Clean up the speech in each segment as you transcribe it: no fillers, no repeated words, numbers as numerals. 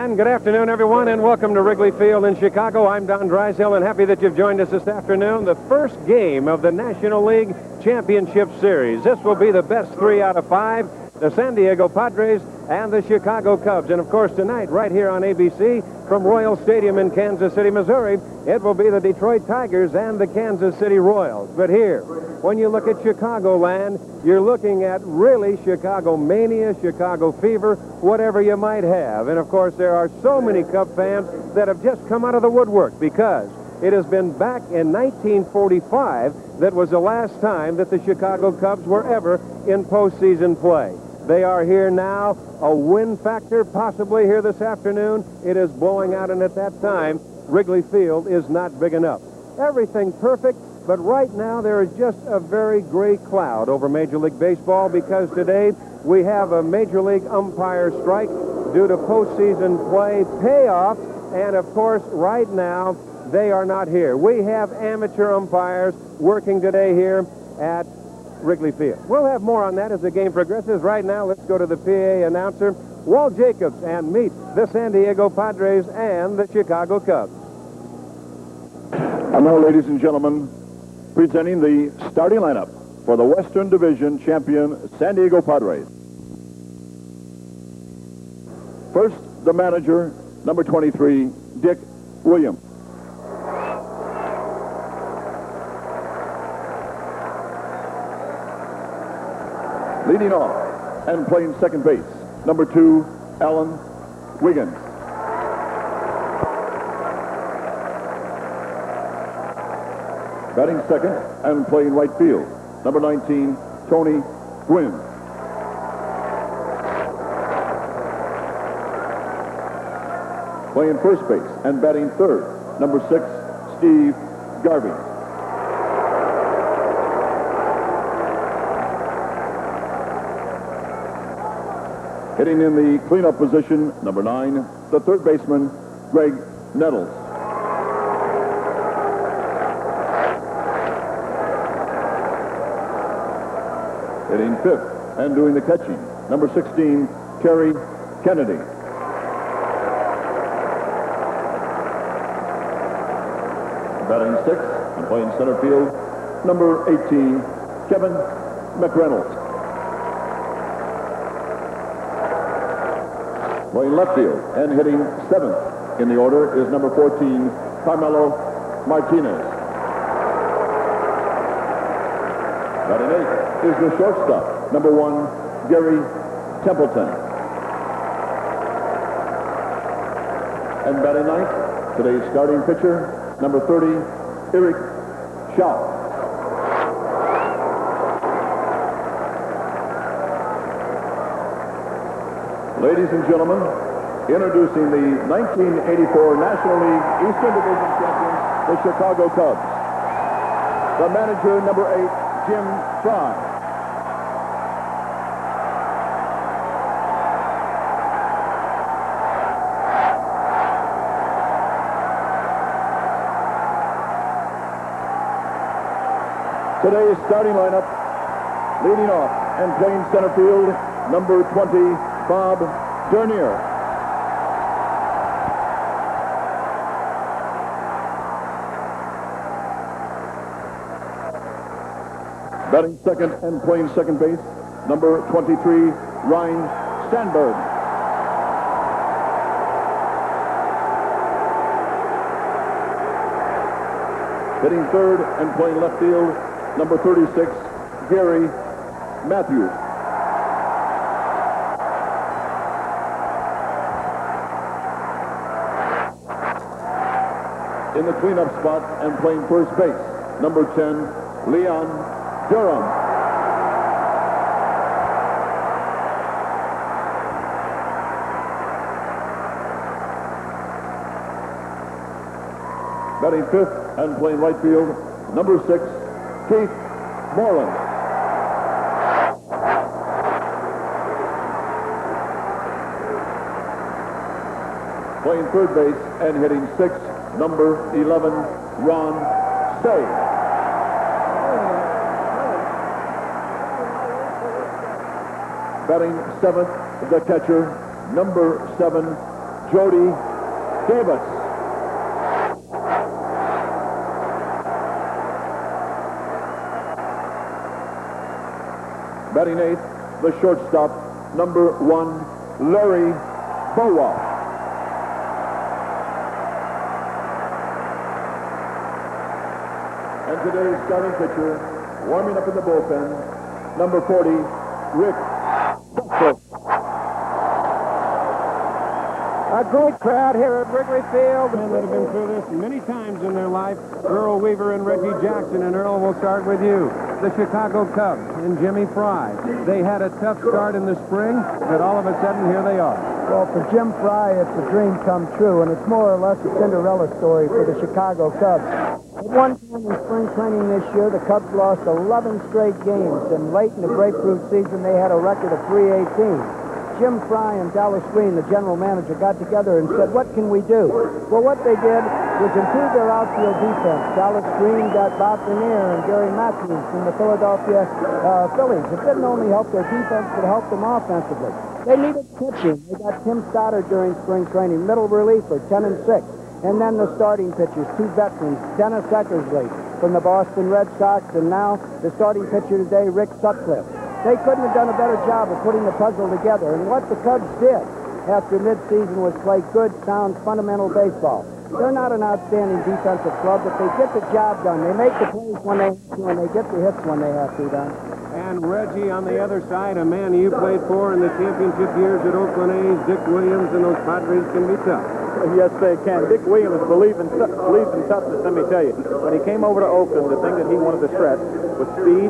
And good afternoon, everyone, and welcome to Wrigley Field in Chicago. I'm Don Drysdale, and happy that you've joined us this afternoon. The first game of the National League Championship Series. This will be the best 3 out of 5, the San Diego Padres and the Chicago Cubs. And, of course, tonight, right here on ABC, from Royal Stadium in Kansas City, Missouri, it will be the Detroit Tigers and the Kansas City Royals. But here, when you look at Chicagoland, you're looking at really Chicago mania, Chicago fever, whatever you might have. And, of course, there are so many Cub fans that have just come out of the woodwork because it has been back in 1945 that was the last time that the Chicago Cubs were ever in postseason play. They are here now, a win factor possibly here this afternoon. It is blowing out, and at that time, Wrigley Field is not big enough. Everything perfect, but right now there is just a very gray cloud over Major League Baseball because today we have a Major League umpire strike due to postseason play payoffs, and of course, right now, they are not here. We have amateur umpires working today here at Wrigley Field. We'll have more on that as the game progresses. Right now, let's go to the PA announcer, Walt Jacobs, and meet the San Diego Padres and the Chicago Cubs. And now, ladies and gentlemen, presenting the starting lineup for the Western Division champion San Diego Padres. First, the manager, number 23, Dick Williams. Leading off and playing second base, number 2, Alan Wiggins. Batting second and playing right field, number 19, Tony Gwynn. Playing first base and batting third, number 6, Steve Garvey. Hitting in the cleanup position, number 9, the third baseman, Greg Nettles. Hitting fifth and doing the catching, number 16, Terry Kennedy. Batting sixth and playing center field, number 18, Kevin McReynolds. Playing left field and hitting seventh in the order is number 14, Carmelo Martinez. Batting eighth is the shortstop, number 1, Gary Templeton. And batting ninth, today's starting pitcher, number 30, Eric Shaw. Ladies and gentlemen, introducing the 1984 National League Eastern Division champions, the Chicago Cubs. The manager, number 8, Jim Fry. Today's starting lineup, leading off and playing center field, number 20, Bob Dernier. Batting second and playing second base, number 23, Ryan Sandberg. Hitting third and playing left field, number 36, Gary Matthews. In the cleanup spot and playing first base, number 10, Leon Durham. Batting fifth and playing right field, number 6, Keith Moreland. Playing third base and hitting 6th, number 11, Ron Say. Batting seventh, the catcher, number 7, Jody Davis. Batting eighth, the shortstop, number 1, Larry Bowa. And today's starting pitcher, warming up in the bullpen, number 40, Rick Sutcliffe. A great crowd here at Wrigley Field. Men that have been through this many times in their life. Earl Weaver and Reggie Jackson. And Earl, we'll start with you. The Chicago Cubs and Jimmy Fry. They had a tough start in the spring, but all of a sudden, here they are. Well, for Jim Fry, it's a dream come true, and it's more or less a Cinderella story for the Chicago Cubs. At one time in spring training this year, the Cubs lost 11 straight games, and late in the grapefruit season, they had a record of 318. Jim Fry and Dallas Green, the general manager, got together and said, what can we do? Well, what they did was improve their outfield defense. Dallas Green got Bob Vernier and Gary Matthews from the Philadelphia Phillies. It didn't only help their defense, but helped them offensively. They needed pitching. They got Tim Stoddard during spring training, middle reliever, 10 and 6. And then the starting pitchers, 2 veterans, Dennis Eckersley from the Boston Red Sox, and now the starting pitcher today, Rick Sutcliffe. They couldn't have done a better job of putting the puzzle together. And what the Cubs did after midseason was play good, sound, fundamental baseball. They're not an outstanding defensive club, but they get the job done. They make the plays when they have to, and they get the hits when they have to done. And Reggie, on the other side, a man you played for in the championship years at Oakland A's, Dick Williams, and those Padres can be tough. Yes, they can. Dick Williams believes in toughness, let me tell you. When he came over to Oakland, the thing that he wanted to stress was speed,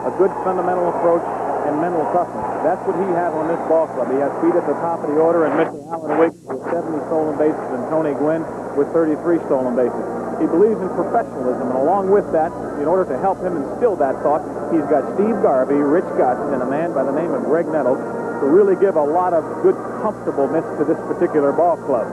a good fundamental approach, and mental toughness. That's what he had on this ball club. He had speed at the top of the order, and Mr. Alan Wiggins with 70 stolen bases, and Tony Gwynn with 33 stolen bases. He believes in professionalism, and along with that, in order to help him instill that thought, he's got Steve Garvey, Rich Gutz, and a man by the name of Greg Nettles to really give a lot of good comfortableness to this particular ball club.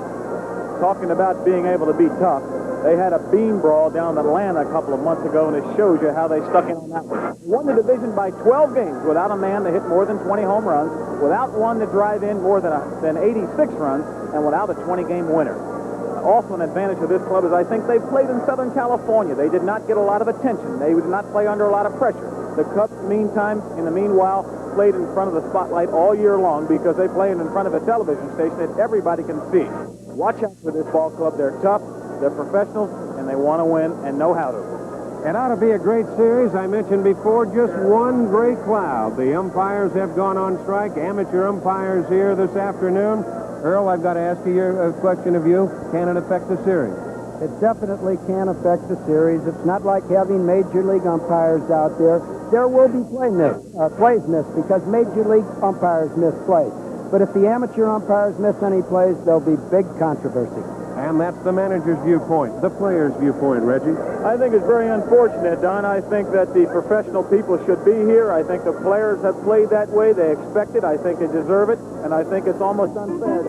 Talking about being able to be tough, they had a bean brawl down in Atlanta a couple of months ago, and it shows you how they stuck in on that one. Won the division by 12 games without a man to hit more than 20 home runs, without one to drive in more than 86 runs, and without a 20-game winner. Also an advantage of this club is I think they played in Southern California. They did not get a lot of attention. They did not play under a lot of pressure. The Cubs, in the meanwhile, played in front of the spotlight all year long because they play in front of a television station that everybody can see. Watch out for this ball club. They're tough, they're professionals, and they want to win and know how to. It ought to be a great series. I mentioned before, just one gray cloud. The umpires have gone on strike. Amateur umpires here this afternoon. Earl, I've got to ask you a question of you. Can it affect the series? It definitely can affect the series. It's not like having major league umpires out there. There will be plays missed because major league umpires miss plays. But if the amateur umpires miss any plays, there'll be big controversy. And that's the manager's viewpoint, the player's viewpoint, Reggie. I think it's very unfortunate, Don. I think that the professional people should be here. I think the players have played that way. They expect it. I think they deserve it. And I think it's almost unfair.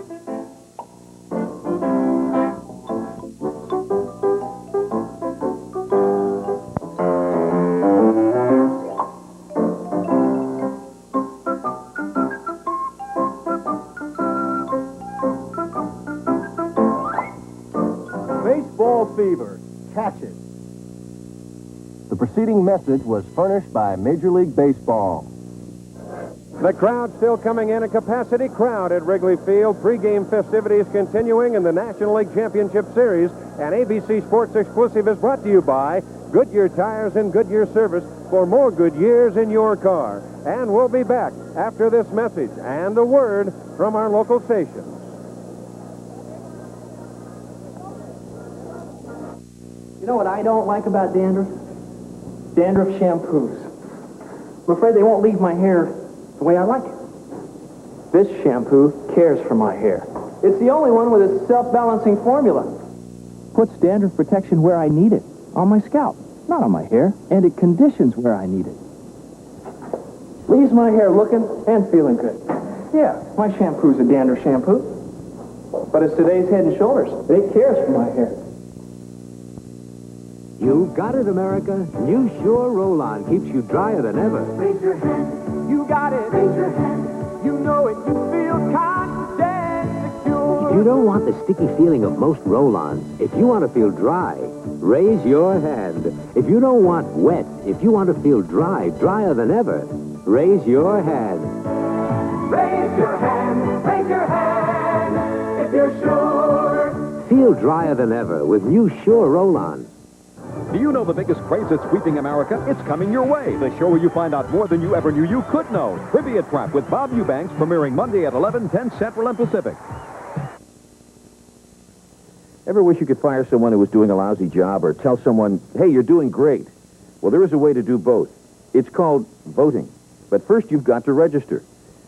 Baseball fever. Catch it. The preceding message was furnished by Major League Baseball. The crowd still coming in, a capacity crowd at Wrigley Field. Pre-game festivities continuing in the National League Championship Series. And ABC Sports Exclusive is brought to you by Goodyear Tires and Goodyear Service for more good years in your car. And we'll be back after this message and a word from our local stations. You know what I don't like about dandruff? Dandruff shampoos. I'm afraid they won't leave my hair the way I like it. This shampoo cares for my hair. It's the only one with a self-balancing formula. Puts dandruff protection where I need it, on my scalp, not on my hair, and it conditions where I need it. Leaves my hair looking and feeling good. Yeah, my shampoo's a dandruff shampoo. But it's today's Head & Shoulders. It cares for my hair. You got it, America. New Sure Roll-On keeps you drier than ever. Raise your hand. You got it. Raise your hand. You know it. You feel confident, secure. you don't want the sticky feeling of most roll-ons, if you want to feel dry, raise your hand. If you don't want wet, if you want to feel dry, drier than ever, raise your hand. Raise your hand, if you're sure. Feel drier than ever with new Sure Roll-On. Do you know the biggest craze that's sweeping America? It's coming your way. The show where you find out more than you ever knew you could know. Trivia Trap with Bob Eubanks, premiering Monday at 11:10 Central and Pacific. Ever wish you could fire someone who was doing a lousy job or tell someone, hey, you're doing great? Well, there is a way to do both. It's called voting. But first, you've got to register.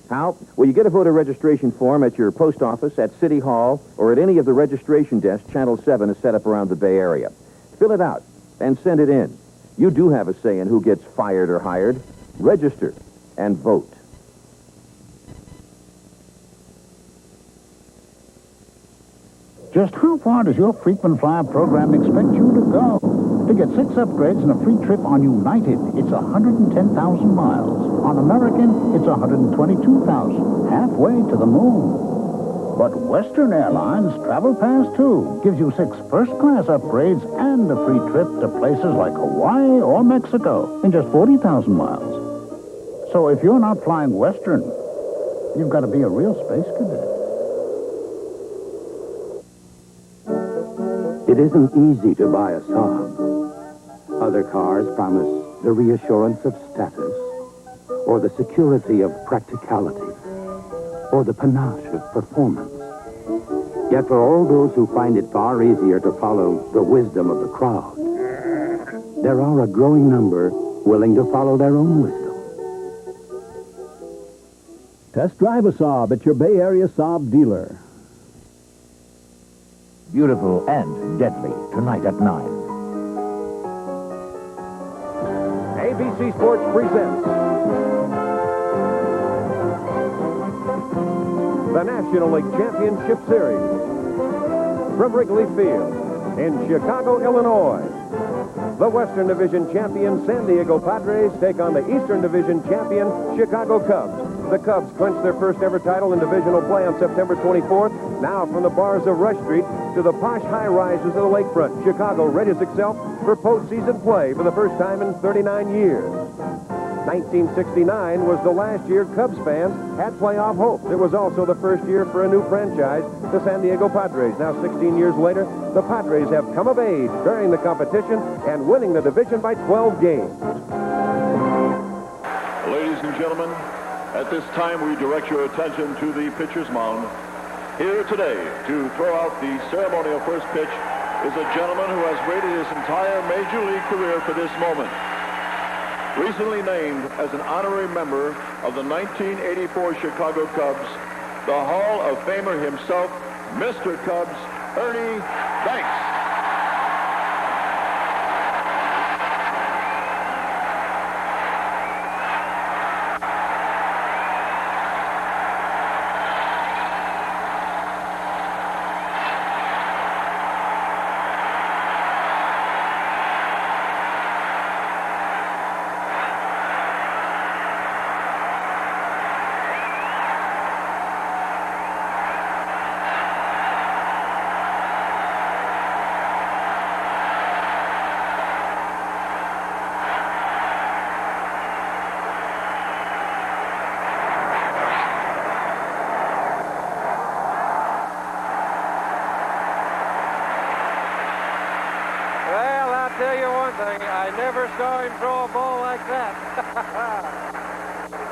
How? Well, you get a voter registration form at your post office, at City Hall, or at any of the registration desks Channel 7 is set up around the Bay Area. Fill it out and send it in. You do have a say in who gets fired or hired. Register and vote. Just how far does your frequent flyer program expect you to go? To get 6 upgrades and a free trip on United, it's 110,000 miles. On American, it's 122,000, halfway to the moon. But Western Airlines Travel Pass 2 gives you 6 first-class upgrades and a free trip to places like Hawaii or Mexico in just 40,000 miles. So if you're not flying Western, you've got to be a real space cadet. It isn't easy to buy a Saab. Other cars promise the reassurance of status, or the security of practicality, or the panache of performance. Yet for all those who find it far easier to follow the wisdom of the crowd, there are a growing number willing to follow their own wisdom. Test drive a Saab at your Bay Area Saab dealer. Beautiful and Deadly, tonight at 9. ABC Sports presents the National League Championship Series from Wrigley Field in Chicago, Illinois. The Western Division champion San Diego Padres take on the Eastern Division champion Chicago Cubs. The Cubs clinched their first ever title in divisional play on September 24th. Now from the bars of Rush Street to the posh high rises of the lakefront, Chicago readies itself for postseason play for the first time in 39 years. 1969 was the last year Cubs fans had playoff hope. It was also the first year for a new franchise, the San Diego Padres. Now 16 years later, the Padres have come of age during the competition and winning the division by 12 games. Ladies and gentlemen, at this time we direct your attention to the pitcher's mound. Here today to throw out the ceremonial first pitch is a gentleman who has waited his entire major league career for this moment. Recently named as an honorary member of the 1984 Chicago Cubs, the Hall of Famer himself, Mr. Cubs, Ernie Banks. Tell you one thing, I never saw him throw a ball like that.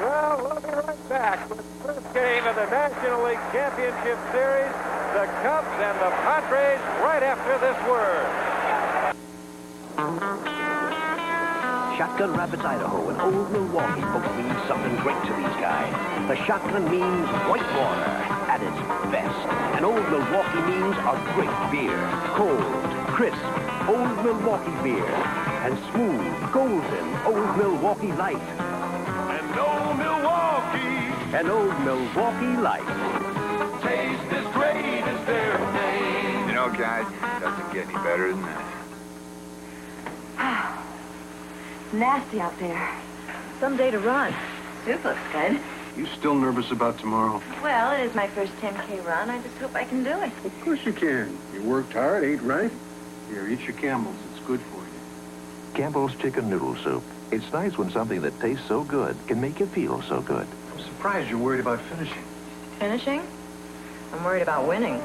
Well, we'll be right back with the first game of the National League Championship Series, the Cubs and the Padres, right after this word. Shotgun Rapids, Idaho, and old Milwaukee folks mean something great to these guys. The shotgun means white water at its best, and old Milwaukee means a great beer, cold, crisp, Old Milwaukee beer, and smooth, golden Old Milwaukee Light. And Old Milwaukee. And Old Milwaukee Light. Taste as great as their name. You know, guys, it doesn't get any better than that. Nasty out there. Some day to run. Soup looks good. You still nervous about tomorrow? Well, it is my first 10K run. I just hope I can do it. Of course you can. You worked hard, ate right. Here, eat your Campbell's. It's good for you. Campbell's Chicken Noodle Soup. It's nice when something that tastes so good can make you feel so good. I'm surprised you're worried about finishing. Finishing? I'm worried about winning.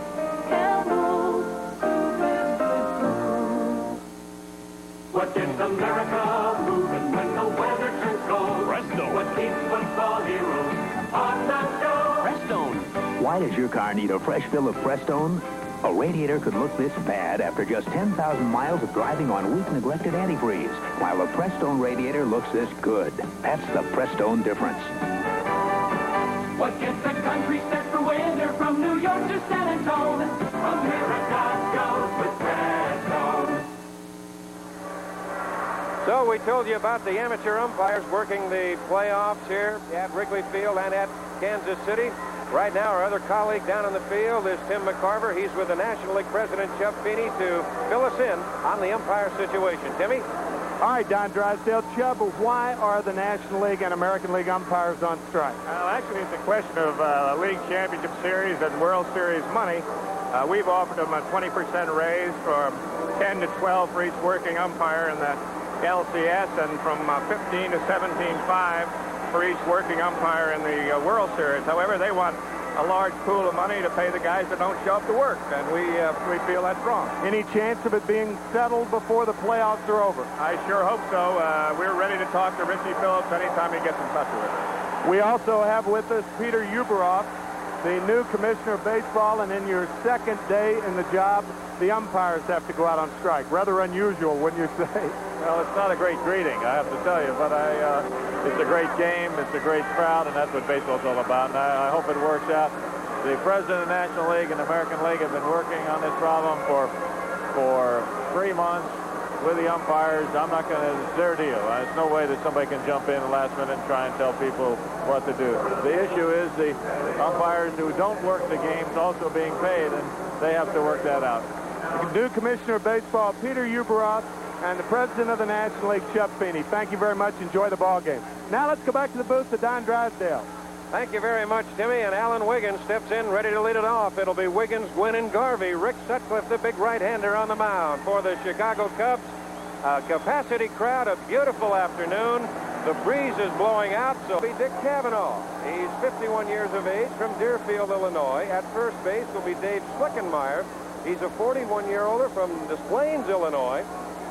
What gets America moving when the weather turns cold? Presto. What keeps football heroes on the show? Prestone. Why does your car need a fresh fill of Prestone? A radiator could look this bad after just 10,000 miles of driving on weak, neglected antifreeze, while a Prestone radiator looks this good. That's the Prestone difference. What gets the country set for winter from New York to San Antonio? America goes with Prestone. So we told you about the amateur umpires working the playoffs here at Wrigley Field and at Kansas City. Right now, our other colleague down in the field is Tim McCarver. He's with the National League President, Chubb Feeney, to fill us in on the umpire situation. Timmy? All right, Don Drysdale. Chubb, why are the National League and American League umpires on strike? Well, actually, it's a question of League Championship Series and World Series money. We've offered them a 20% raise from 10 to 12 for each working umpire in the NLCS and from 15 to 17.5 for each working umpire in the World Series. However, they want a large pool of money to pay the guys that don't show up to work, and we feel that's wrong. Any chance of it being settled before the playoffs are over? I sure hope so. We're ready to talk to Richie Phillips anytime he gets in touch with us. We also have with us Peter Uberoff, the new commissioner of baseball, and in your second day in the job, the umpires have to go out on strike. Rather unusual, wouldn't you say? Well, it's not a great greeting, I have to tell you, but it's a great game, it's a great crowd, and that's what baseball's all about, and I hope it works out. The president of the National League and the American League have been working on this problem for 3 months with the umpires. I'm not going to, it's their deal. There's no way that somebody can jump in the last minute and try and tell people what to do. The issue is the umpires who don't work the games also being paid, and they have to work that out. The new commissioner of baseball, Peter Uberoff, and the president of the National League, Chubb Feeney. Thank you very much. Enjoy the ball game. Now let's go back to the booth to Don Drysdale. Thank you very much, Timmy. And Alan Wiggins steps in, ready to lead it off. It'll be Wiggins, Gwynn, and Garvey. Rick Sutcliffe, the big right-hander, on the mound for the Chicago Cubs. A capacity crowd, a beautiful afternoon. The breeze is blowing out, so it'll be Dick Cavanaugh. He's 51 years of age from Deerfield, Illinois. At first base will be Dave Schlickenmeyer. He's a 41-year-older from Des Plaines, Illinois.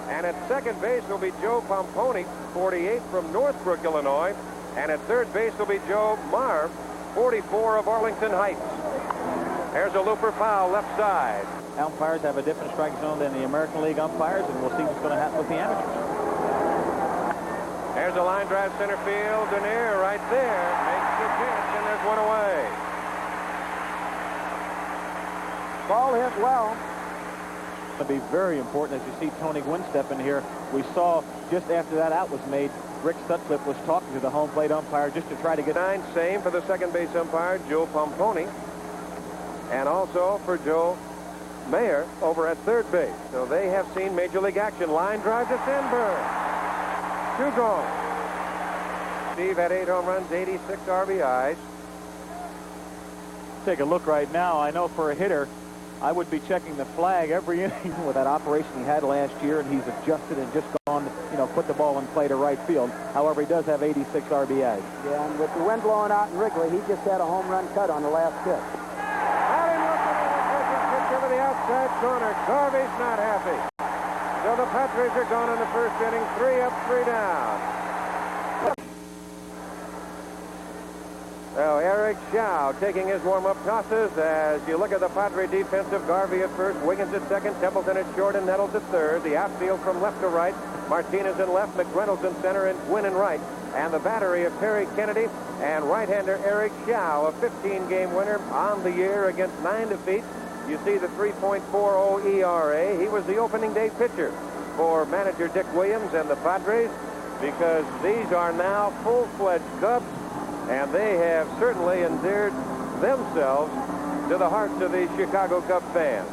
And at second base will be Joe Pomponi, 48, from Northbrook, Illinois. And at third base will be Joe Marr, 44, of Arlington Heights. There's a looper foul left side. Umpires have a different strike zone than the American League umpires, and we'll see what's going to happen with the amateurs. There's a line drive center field. Denier right there makes the catch, and there's one away. Ball hit well. It'll be very important as you see Tony Gwynn step in here. We saw just after that out was made, Rick Sutcliffe was talking to the home plate umpire just to try to get... Same for the second base umpire, Joe Pomponi. And also for Joe Mayer over at third base. So they have seen Major League action. Line drive to Sandberg. 2 gone. Steve had 8 home runs, 86 RBIs. Take a look right now. I know for a hitter, I would be checking the flag every inning with that operation he had last year, and he's adjusted and just gone, put the ball in play to right field. However, he does have 86 RBIs. Yeah, and with the wind blowing out in Wrigley, he just had a home run cut on the last pitch. Allen looking at the pitch over the outside corner. Garvey's not happy. So the Padres are gone in the first inning. 3 up, 3 down. So Eric Shaw taking his warm-up tosses as you look at the Padre defensive. Garvey at first, Wiggins at second, Templeton at short, and Nettles at third. The outfield from left to right. Martinez in left, McReynolds in center, and Gwynn in right. And the battery of Terry Kennedy and right-hander Eric Shaw, a 15-game winner on the year against 9 defeats. You see the 3.40 ERA. He was the opening day pitcher for manager Dick Williams and the Padres, because these are now full-fledged Cubs. And they have certainly endeared themselves to the hearts of the Chicago Cubs fans.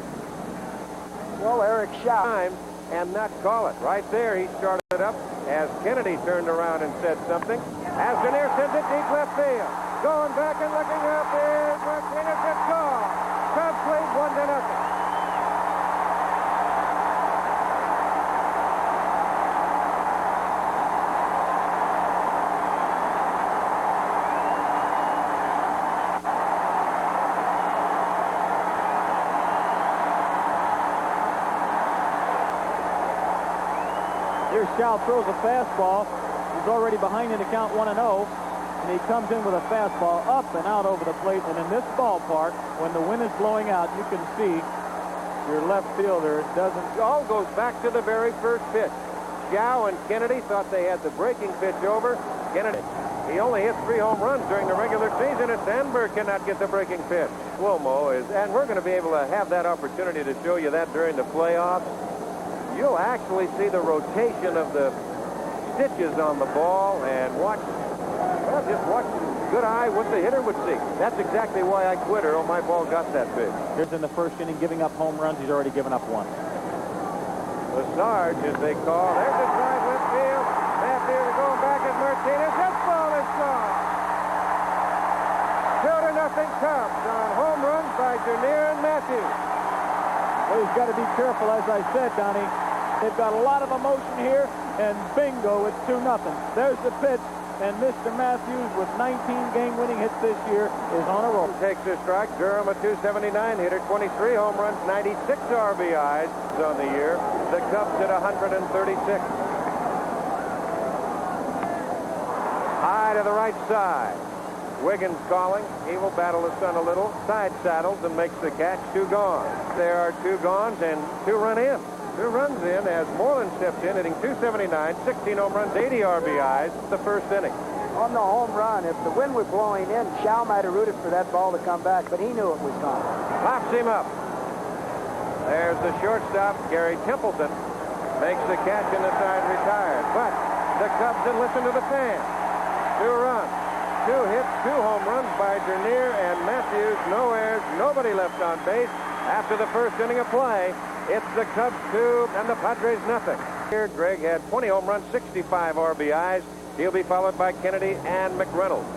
Well, Eric Shaw and not call it. Right there, he started up as Kennedy turned around and said something. As Denier sends it deep left field. Going back and looking up is Martinez. It's gone. Cubs lead 1-0. Here, Shao throws a fastball. He's already behind in the count 1-0. And he comes in with a fastball up and out over the plate. And in this ballpark, when the wind is blowing out, you can see your left fielder doesn't... All goes back to the very first pitch. Xiao and Kennedy thought they had the breaking pitch over. Kennedy, he only hit 3 home runs during the regular season, and Sandberg cannot get the breaking pitch. Cuomo is, and we're going to be able to have that opportunity to show you that during the playoffs. You'll actually see the rotation of the stitches on the ball and watch, well, just watch good eye what the hitter would see. That's exactly why I quit her. Oh, my ball got that big. Here's in the first inning giving up home runs. He's already given up 1. The Sarge, as they call. There's a drive left field. Matthews going back at Martinez. This ball is gone. 2-0 Cubs on home runs by Dernier and Matthews. Well, he's got to be careful, as I said, Donnie. They've got a lot of emotion here, and bingo, it's 2-0. There's the pitch, and Mr. Matthews, with 19 game-winning hits this year, is on a roll. Takes a strike. Durham, a 279 hitter, 23 home runs, 96 RBIs on the year. The Cubs at 136. High to the right side. Wiggins calling. He will battle the sun a little. Side saddles and makes the catch. 2 gone. There are 2 gones and 2 run in. 2 runs in as Moreland stepped in, hitting 279, 16 home runs, 80 RBIs the first inning. On the home run, if the wind was blowing in, Shao might have rooted for that ball to come back, but he knew it was gone. Pops him up. There's the shortstop, Gary Templeton. Makes the catch and the side retired. But the Cubs didn't listen to the fans. 2 runs. 2 hits, 2 home runs by Dernier and Matthews. No errors, nobody left on base. After the first inning of play, it's the Cubs 2 and the Padres nothing. Here, Greg had 20 home runs, 65 RBIs. He'll be followed by Kennedy and McReynolds.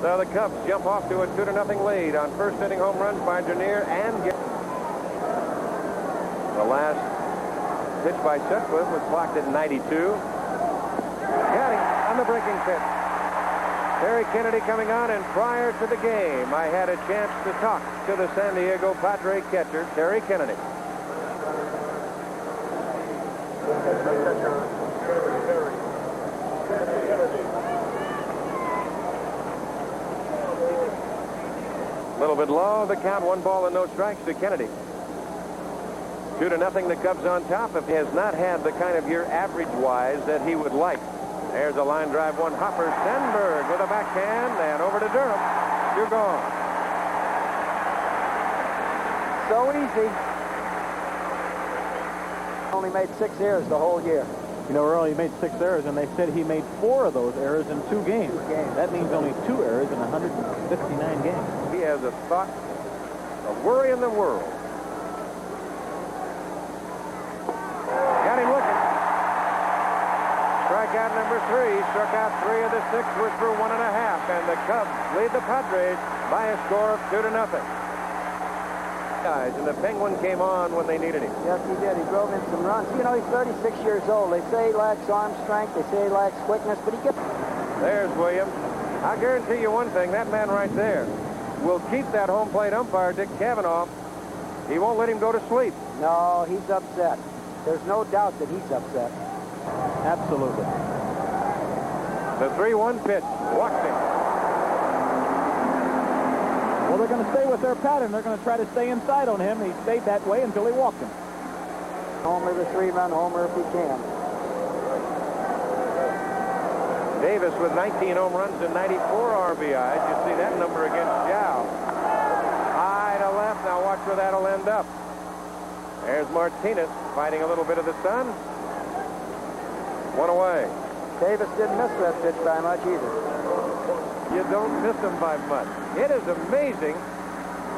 So the Cubs jump off to a 2-0 lead on first inning home runs by Dernier and the last pitch by Sutcliffe was clocked at 92. Got him on the breaking pitch. Terry Kennedy coming on, and prior to the game, I had a chance to talk to the San Diego Padre catcher, Terry Kennedy. A little bit low, the count, 1 ball and no strikes to Kennedy. 2-0, the Cubs on top. If he has not had the kind of year average-wise that he would like. There's a line drive, 1 hopper. Sandberg with a backhand and over to Durham. 2 gone. So easy. Only made 6 errors the whole year. You know, Earl, he made 6 errors, and they said he made 4 of those errors in 2 games. That means only 2 errors in 159 games. He has a thought of worry in the world. Got him looking. Strikeout number 3. Struck out 3 of the 6. We're through 1.5, and the Cubs lead the Padres by a score of 2-0. Guys, and the Penguin came on when they needed him. Yes, he did. He drove in some runs. You know, he's 36 years old. They say he lacks arm strength. They say he lacks quickness, but he gets... There's Williams. I guarantee you one thing. That man right there will keep that home plate umpire, Dick Cavanaugh. He won't let him go to sleep. No, he's upset. There's no doubt that he's upset. Absolutely. The 3-1 pitch. Walked him. Well, they're going to stay with their pattern. They're going to try to stay inside on him. He stayed that way until he walked him. Homer, the 3-run homer if he can. Davis with 19 home runs and 94 RBIs. You see that number against Xiao. High to left. Now watch where that'll end up. There's Martinez fighting a little bit of the sun. 1 away. Davis didn't miss that pitch by much either. You don't miss them by much. It is amazing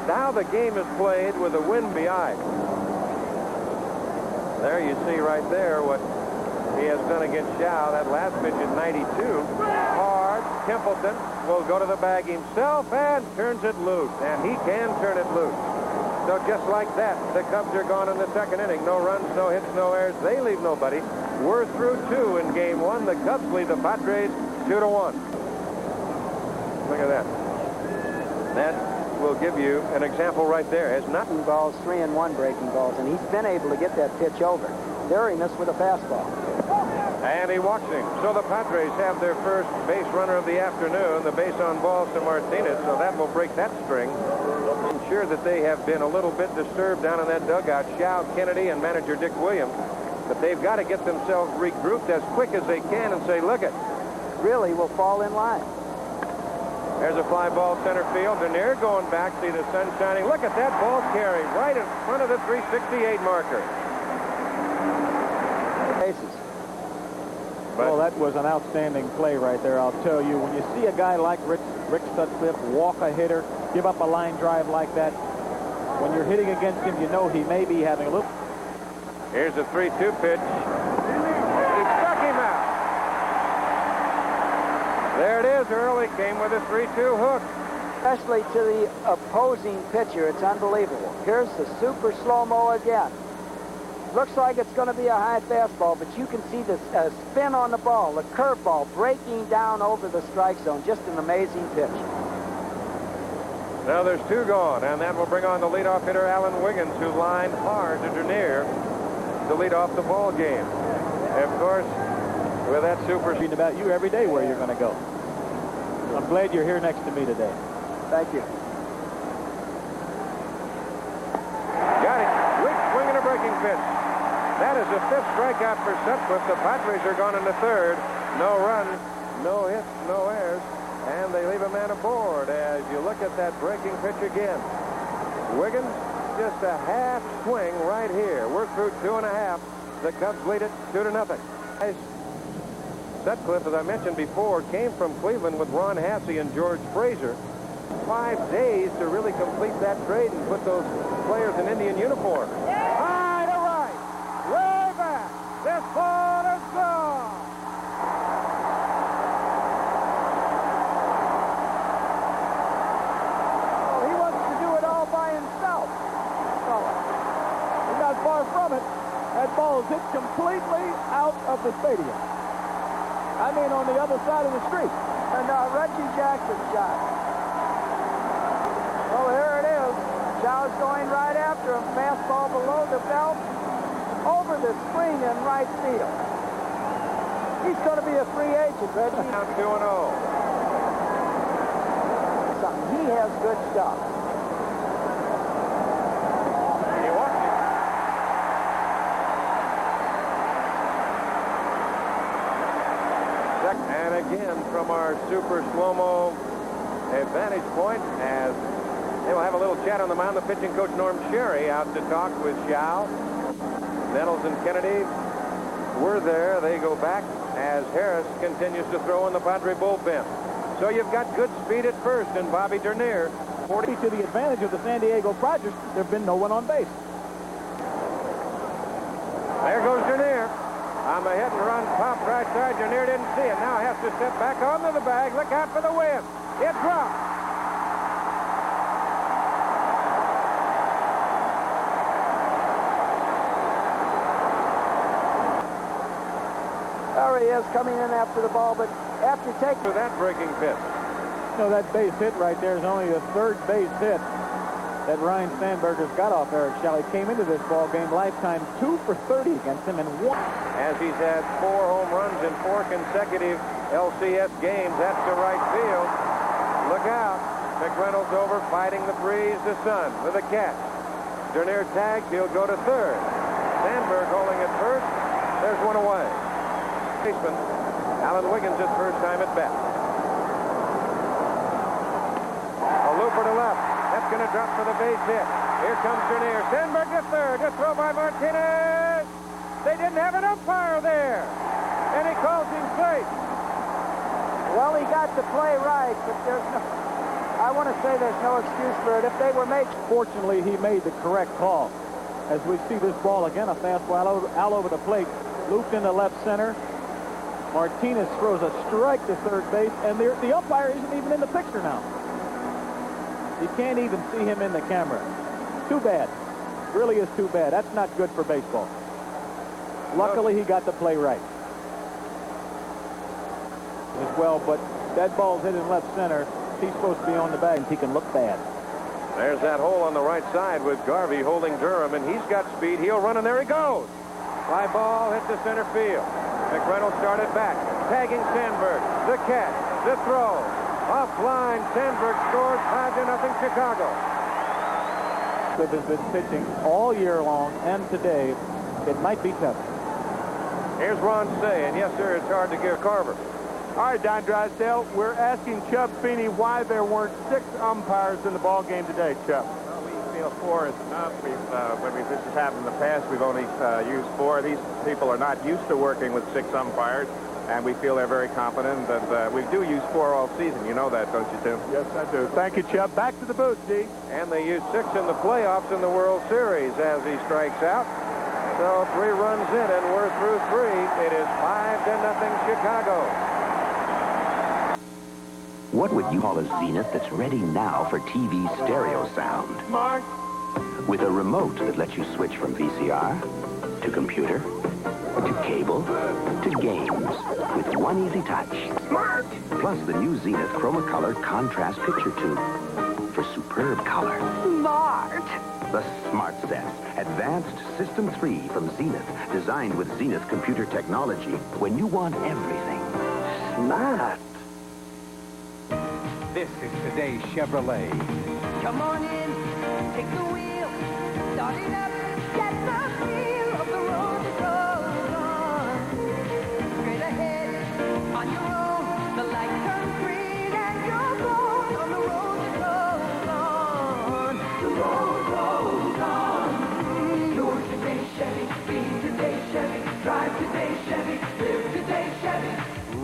how the game is played with the wind behind. There you see right there what he has done against Xiao. That last pitch at 92. Hard. Templeton will go to the bag himself and turns it loose. And he can turn it loose. So just like that, the Cubs are gone in the second inning. No runs, no hits, no errors. They leave nobody. We're through 2 in game 1. The Cubs lead the Padres 2-1. Look at that. That will give you an example right there. Has not balls, 3-1 breaking balls, and he's been able to get that pitch over. There he missed with a fastball. And he walks him. So the Padres have their first base runner of the afternoon, the base on balls to Martinez, so that will break that string. I'm sure that they have been a little bit disturbed down in that dugout, Shao Kennedy and manager Dick Williams, but they've got to get themselves regrouped as quick as they can and say, look it. Really will fall in line. There's a fly ball center field. Dernier going back. See the sun shining. Look at that ball carry right in front of the 368 marker. Bases. Well, that was an outstanding play right there, I'll tell you. When you see a guy like Rick Sutcliffe walk a hitter, give up a line drive like that, when you're hitting against him, you know he may be having a little... Here's a 3-2 pitch. He struck him out. There it is. Early came with a 3-2 hook. Especially to the opposing pitcher, it's unbelievable. Here's the super slow-mo again. Looks like it's going to be a high fastball, but you can see the spin on the ball, the curveball breaking down over the strike zone. Just an amazing pitch. Now there's 2 gone, and that will bring on the leadoff hitter, Alan Wiggins, who lined hard to Dernier to lead off the ball game. And of course, with that super... About you every day where you're going to go. I'm glad you're here next to me today. Thank you. Got it. Weak swing and a breaking pitch. That is the 5th strikeout for Sutcliffe. The Padres are gone in the 3rd. No runs, no hits, no errors, and they leave a man aboard as you look at that breaking pitch again. Wiggins, just a half swing right here. We're through 2.5. The Cubs lead it 2-0. Sutcliffe, as I mentioned before, came from Cleveland with Ron Hassey and George Frazier. 5 days to really complete that trade and put those players in Indian uniform. High to right, way back. This ball is gone. Well, he wants to do it all by himself. Oh, he's not far from it. That ball is hit completely out of the stadium. I mean, on the other side of the street. And Reggie Jackson's shot. Well, here it is. Shaw's going right after him. Fastball below the belt, over the screen in right field. He's going to be a free agent, Reggie. Now 2-0. He has good stuff. He walked him. And again from our super slow-mo advantage point as they will have a little chat on the mound. The pitching coach, Norm Sherry, out to talk with Shao. Nettles and Kennedy were there. They go back as Harris continues to throw in the Padre bullpen. So you've got good speed at first, and Bobby Dernier. 40 to the advantage of the San Diego Padres. There have been no one on base. There goes Dernier. On the hit and run pop right side. Dernier didn't see it. Now has to step back onto the bag. Look out for the wind. It dropped. There he is coming in after the ball, but after taking that breaking pitch. No, that base hit right there is only the 3rd base hit that Ryan Sandberger's got off Eric Shell. He came into this ball game lifetime 2 for 30 against him and 1. As he's had 4 home runs in 4 consecutive LCS games. That's to right field. Look out. McReynolds over fighting the breeze, the sun with a catch. Dernier tags. He'll go to 3rd. Sandberg holding at first. There's one away. Baseman Alan Wiggins his first time at bat. A looper to left. That's going to drop for the base hit. Here comes Dernier. Sandberg to 3rd. Good throw by Martinez. They didn't have an umpire there. And he calls him safe. Well, he got the play right, but there's no... I want to say there's no excuse for it. If they were making... Fortunately, he made the correct call. As we see this ball again, a fastball out over the plate. Looped into left center. Martinez throws a strike to third base, and the umpire isn't even in the picture now. You can't even see him in the camera. Too bad. Really is too bad. That's not good for baseball. Luckily, he got the play right as well, but that ball's hit in left center. He's supposed to be on the bag, and he can look bad. There's that hole on the right side with Garvey holding Durham, and he's got speed. He'll run, and there he goes. Fly ball hit the center field. McReynolds started back, tagging Sandberg. The catch, the throw. Offline, Sandberg scores 5-0 Chicago. Has been pitching all year long, and today it might be tough. Here's Ron Say, and yes, sir, it's hard to get Carver. All right, Don Drysdale, we're asking Chub Feeney why there weren't 6 umpires in the ball game today, Chub. Well, we feel 4 is enough. When this has happened in the past, we've only used 4. These people are not used to working with 6 umpires, and we feel they're very competent. And we do use 4 all season. You know that, don't you, Tim? Yes, I do. Thank you, Chub. Back to the booth, D. And they used 6 in the playoffs in the World Series as he strikes out. So 3 runs in, and we're through 3. It is 5-0 Chicago. What would you call a Zenith that's ready now for TV stereo sound? Smart. With a remote that lets you switch from VCR to computer to cable to games with one easy touch. Smart. Plus the new Zenith Chromacolor Contrast Picture Tube for superb color. Smart. The Smart Sense, advanced System 3 from Zenith, designed with Zenith computer technology when you want everything smart. This is today's Chevrolet. Come on in, take the wheel, start it up, get the feel of the road that goes on. Straight ahead, on your own, the light turns green and you're going on the road that goes on. The road goes on. Yours today, Chevy, be today, Chevy, drive today, Chevy, live today, Chevy.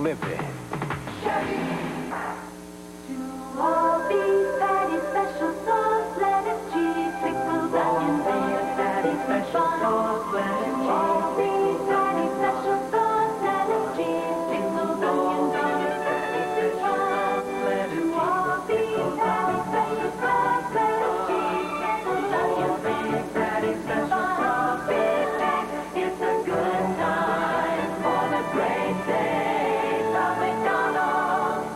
Live it. Chevy. All beef, fatty, special sauce, lettuce, cheese, pickles, onions, and fatty, special sauce, lettuce, cheese. All beef, fatty, special sauce, lettuce, cheese, pickles, onions, and fatty, sauce, lettuce, cheese. All beef, fatty, special sauce, lettuce, cheese, pickles, onions, and fatty, special sauce. Big Mac, it's a good time for the great taste of McDonald's.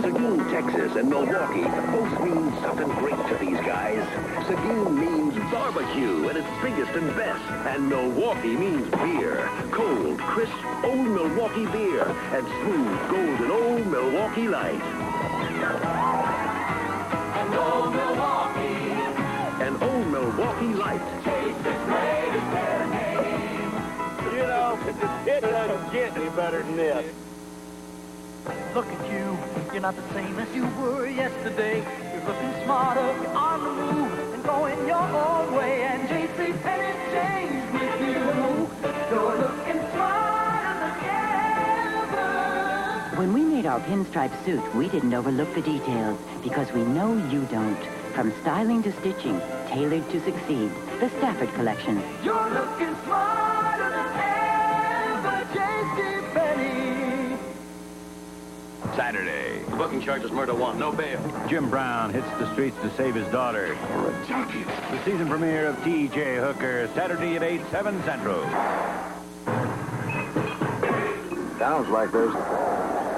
Seguin, Texas, and Milwaukee both mean something great to these guys. Seguin means barbecue at its biggest and best. And Milwaukee means beer. Cold, crisp, old Milwaukee beer. And smooth, golden, old Milwaukee Light. And old Milwaukee. And old Milwaukee Light. Taste the greatest beer name. You know, it doesn't get any better than this. Look at you, you're not the same as you were yesterday. You're looking smarter, you're on the move, and going your own way. And J.C. Penney changed with you. You're looking smarter than ever. When we made our pinstripe suit, we didn't overlook the details, because we know you don't. From styling to stitching, tailored to succeed. The Stafford Collection. You're looking smarter than ever, J.C. Penney. Saturday. Booking charges murder 1, no bail. Jim Brown hits the streets to save his daughter. The season premiere of T.J. Hooker, Saturday at 8, 7 Central. Sounds like there's...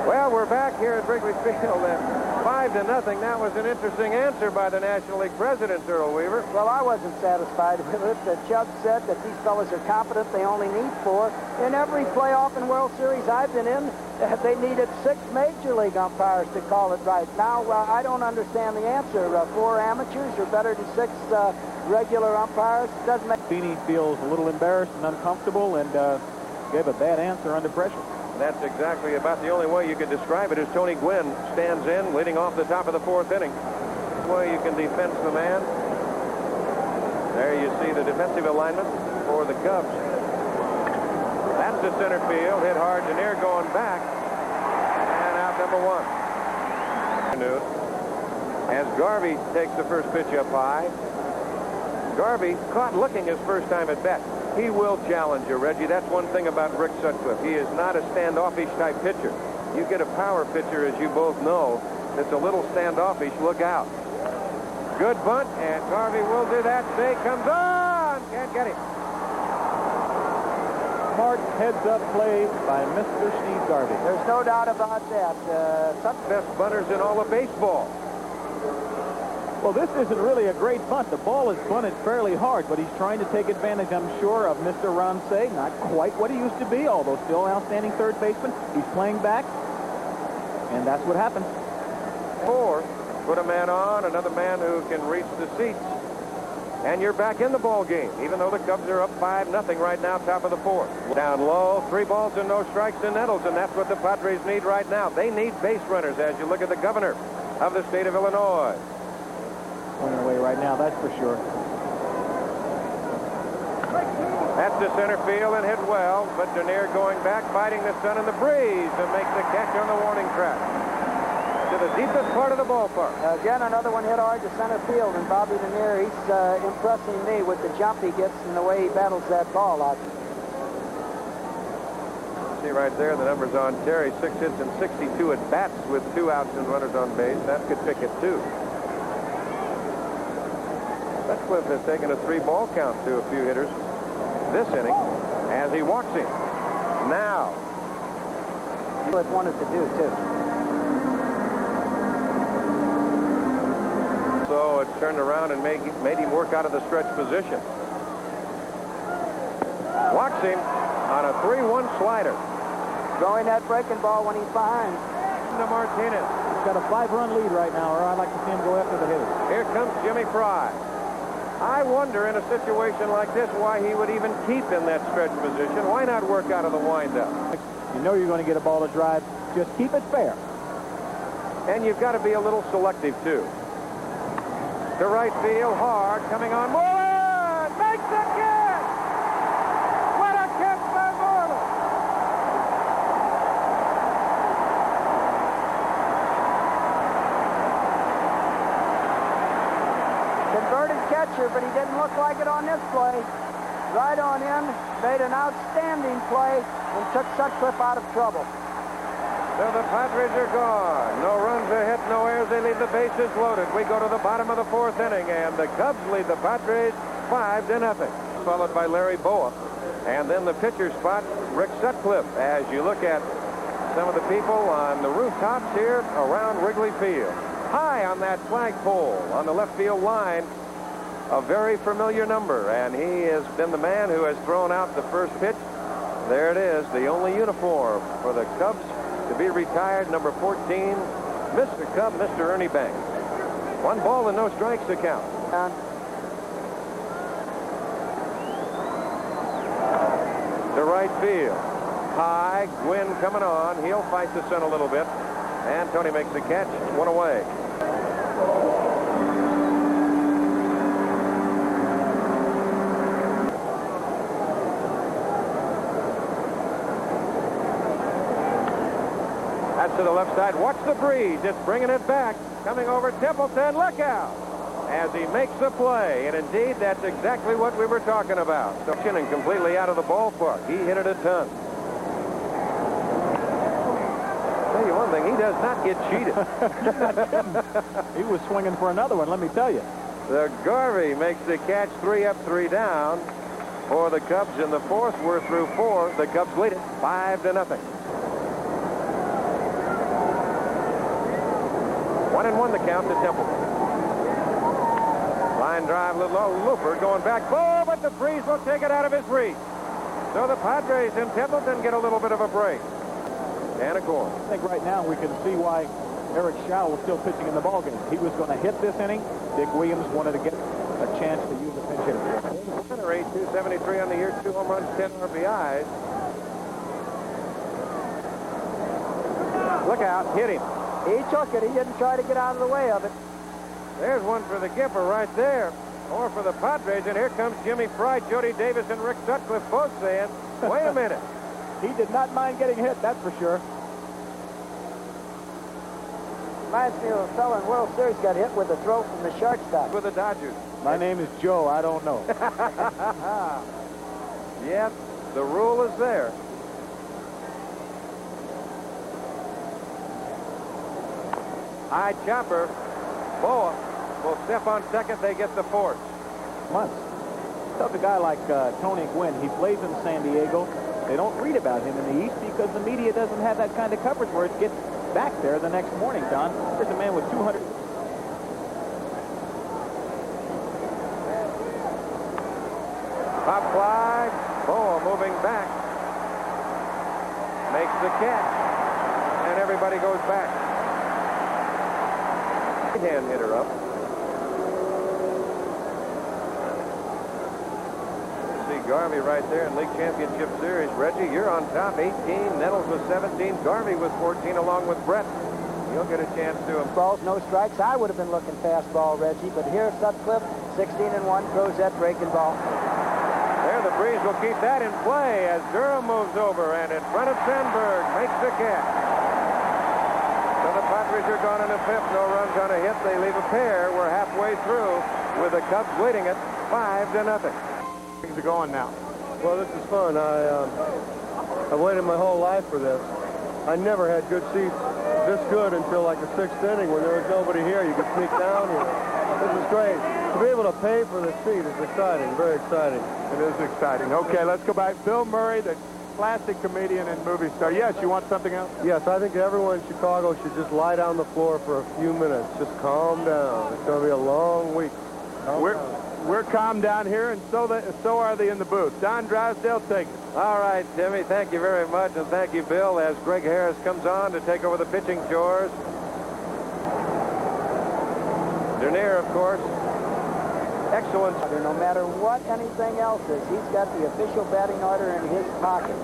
Well, we're back here at Wrigley Field, and 5-0. That was an interesting answer by the National League president, Earl Weaver. Well, I wasn't satisfied with it. Chubb said that these fellas are competent. They only need 4. In every playoff and World Series I've been in, they needed 6 major league umpires to call it right. Now, I don't understand the answer. 4 amateurs are better than 6 regular umpires. It doesn't make... Feeney feels a little embarrassed and uncomfortable and gave a bad answer under pressure. That's exactly about the only way you could describe it, as Tony Gwynn stands in, leading off the top of the 4th inning. Way you can defense the man. There you see the defensive alignment for the Cubs. That's the center field, hit hard to near, going back, and out number 1. As Garvey takes the first pitch up high, Garvey caught looking his first time at bat. He will challenge you, Reggie. That's one thing about Rick Sutcliffe. He is not a standoffish type pitcher. You get a power pitcher, as you both know, that's a little standoffish. Look out. Good bunt, and Garvey will do that. Say comes on. Can't get him. Smart heads-up play by Mr. Steve Garvey. There's no doubt about that. Some best bunters in all of baseball. Well, this isn't really a great bunt. The ball is bunted fairly hard, but he's trying to take advantage, I'm sure, of Mr. Ramsey. Not quite what he used to be, although still an outstanding third baseman. He's playing back, and that's what happened. 4. Put a man on, another man who can reach the seats. And you're back in the ball game, even though the Cubs are up 5-0 right now, top of the 4th. Down low, 3 balls and no strikes to Nettles, and that's what the Padres need right now. They need base runners, as you look at the governor of the state of Illinois. Swinging away right now, that's for sure. That's to center field and hit well, but Dernier going back, fighting the sun and the breeze to make the catch on the warning track. To the deepest part of the ballpark. Again, another one hit hard to center field, and Bobby Dernier, he's impressing me with the jump he gets and the way he battles that ball out. See right there, the numbers on Terry, 6 hits and 62 at bats with 2 outs and runners on base. That could pick it, too. Sutcliffe has taken a 3-ball count to a few hitters this inning as he walks in. Now. What he wanted to do, too. So it's turned around and made him work out of the stretch position. Walks him on a 3-1 slider. Throwing that breaking ball when he's behind. To Martinez. He's got a 5-run lead right now, or I'd like to see him go after the hitters. Here comes Jimmy Fry. I wonder in a situation like this why he would even keep in that stretch position. Why not work out of the windup? You know you're going to get a ball to drive. Just keep it fair. And you've got to be a little selective, too. To right field, hard, coming on. Moreland makes the catch! What a catch by Moreland! Converted catcher, but he didn't look like it on this play. Right on in, made an outstanding play, and took Sutcliffe out of trouble. So the Padres are gone. No runs, a hit, no errors. They leave the bases loaded. We go to the bottom of the 4th inning, and the Cubs lead the Padres 5-0. Followed by Larry Boa. And then the pitcher spot, Rick Sutcliffe. As you look at some of the people on the rooftops here around Wrigley Field. High on that flagpole on the left field line, a very familiar number. And he has been the man who has thrown out the first pitch. There it is, the only uniform for the Cubs to be retired, number 14, Mr. Cub, Mr. Ernie Banks. 1 ball and no strikes to count. To right field. High, Gwynn coming on. He'll fight the sun a little bit. And Tony makes the catch. 1 away. That's to the left side. Watch the breeze. It's bringing it back. Coming over Templeton. Look out. As he makes the play. And indeed, that's exactly what we were talking about. So Shinning completely out of the ballpark. He hit it a ton. Tell you one thing, he does not get cheated. He was swinging for another one, let me tell you. The Garvey makes the catch, 3 up, 3 down for the Cubs in the 4th. We're through 4. The Cubs lead it 5-0. 1-1 the count to Templeton. Line drive, little low, looper going back. Oh, but the breeze will take it out of his reach. So the Padres and Templeton get a little bit of a break. And a corner. I think right now we can see why Eric Schau was still pitching in the ballgame. He was going to hit this inning. Dick Williams wanted to get a chance to use a pinch hitter. 273 on the year, 2 home runs, 10 RBIs. Look out, hit him. He took it. He didn't try to get out of the way of it. There's one for the Gipper right there. Or for the Padres, and here comes Jimmy Fry, Jody Davis, and Rick Sutcliffe both saying, wait a minute. He did not mind getting hit, that's for sure. Reminds me of a fellow in World Series got hit with a throw from the shortstop. With the Dodgers. My name is Joe. I don't know. Yep, the rule is there. High chopper. Boa will step on second. They get the force. Months. Took a guy like Tony Gwynn. He plays in San Diego. They don't read about him in the East because the media doesn't have that kind of coverage where it gets back there the next morning, Don. There's a man with 200. Pop fly. Boa moving back. Makes the catch. And everybody goes back. Right-hand hitter up. Garvey right there in League Championship Series. Reggie, you're on top, 18. Nettles with 17. Garvey with 14 along with Brett. You'll get a chance to him. Balls, no strikes. I would have been looking fastball, Reggie, but here Sutcliffe, 16-1, throws that breaking ball. There, the breeze will keep that in play as Durham moves over and in front of Sandberg makes the catch. So the Padres are gone in the fifth. No runs on a hit. They leave a pair. We're halfway through with the Cubs leading it 5-0. Things are going now. Well, this is fun. I waited my whole life for this. I never had good seats this good until like the sixth inning when there was nobody here. You could sneak down here. This is great. To be able to pay for the seat is exciting, very exciting. It is exciting. Okay, let's go back. Bill Murray, the classic comedian and movie star. Yes, you want something else? Yes, I think everyone in Chicago should just lie down the floor for a few minutes. Just calm down. It's going to be a long week. We're calm down here, and so are they in the booth. Don Drysdale, take it. All right, Timmy, thank you very much, and thank you, Bill, as Greg Harris comes on to take over the pitching chores. Dernier, of course, excellent. No matter what anything else is, he's got the official batting order in his pocket.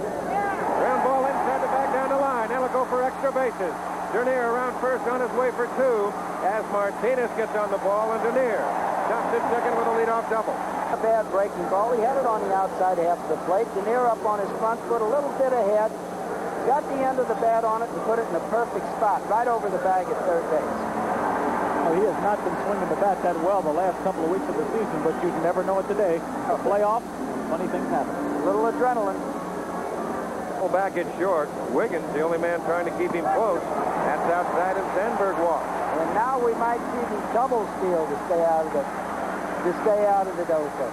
Ground ball inside the back down the line. Now he'll go for extra bases. Dernier around first on his way for two as Martinez gets on the ball, and Dernier stops at second with a leadoff double. A bad breaking ball. He had it on the outside half of the plate. Dernier up on his front foot, a little bit ahead. Got the end of the bat on it and put it in a perfect spot, right over the bag at third base. Well, he has not been swinging the bat that well the last couple of weeks of the season, but you never know it today. A playoff, funny things happen. A little adrenaline. Back at short. Wiggins, the only man trying to keep him close. That's outside, and Sandberg walks. And now we might see the double steal to stay out of the dojo.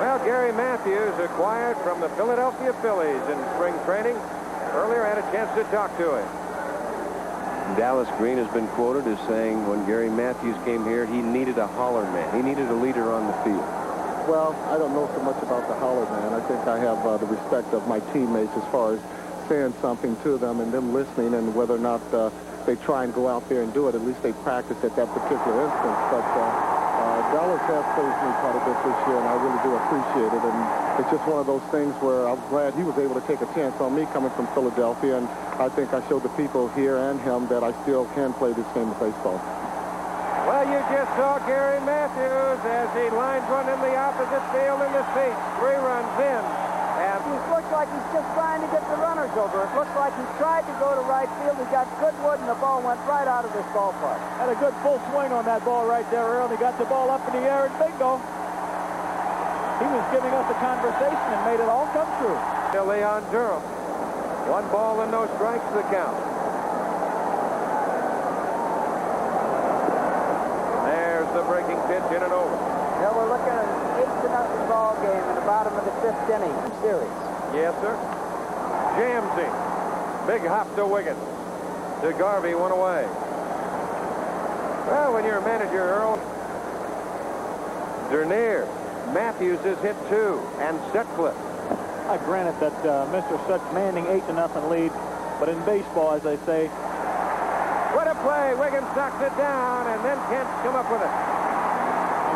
Well, Gary Matthews acquired from the Philadelphia Phillies in spring training. Earlier, I had a chance to talk to him. Dallas Green has been quoted as saying when Gary Matthews came here, he needed a holler man. He needed a leader on the field. Well, I don't know so much about the holler man. I think I have the respect of my teammates as far as saying something to them and them listening, and whether or not they try and go out there and do it. At least they practice at that particular instance. But Dallas has praised me quite a bit this year, and I really do appreciate it. And it's just one of those things where I'm glad he was able to take a chance on me coming from Philadelphia, and I think I showed the people here and him that I still can play this game of baseball. Well, you just saw Gary Matthews as he lines one in the opposite field in the seats. 3 runs in. And it looks like he's just trying to get the runners over. It looks like he tried to go to right field. He got good wood, and the ball went right out of this ballpark. Had a good full swing on that ball right there, Earl. He got the ball up in the air, and bingo. He was giving us a conversation and made it all come true. Leon Durham. 1 ball and no strikes the count. There's the breaking pitch in and over. Now we're looking at an 8-0 ball game in the bottom of the 5th inning series. Yes, sir. Jamsey. Big hop to Wiggins. To Garvey, 1 away. Well, when you're a manager, Earl. Dernier. Matthews has hit 2. And Sutcliffe. I granted that Mr. Such commanding 8-0 lead, but in baseball, as they say, what a play. Wiggins knocks it down, and then can't come up with it.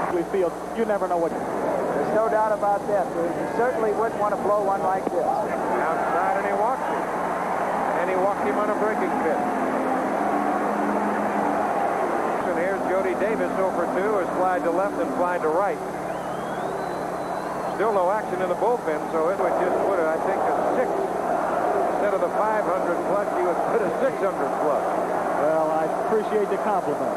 We feel you never know what. There's no doubt about that. You certainly wouldn't want to blow one like this. Outside, and he walked him. And he walked him on a breaking pitch. And here's Jody Davis, 0 for 2, has flied to left and flied to right. Still no action in the bullpen, so it would just put, I think, a 6. Instead of the 500 plus, he would put a 600 plus. Well, I appreciate the compliment.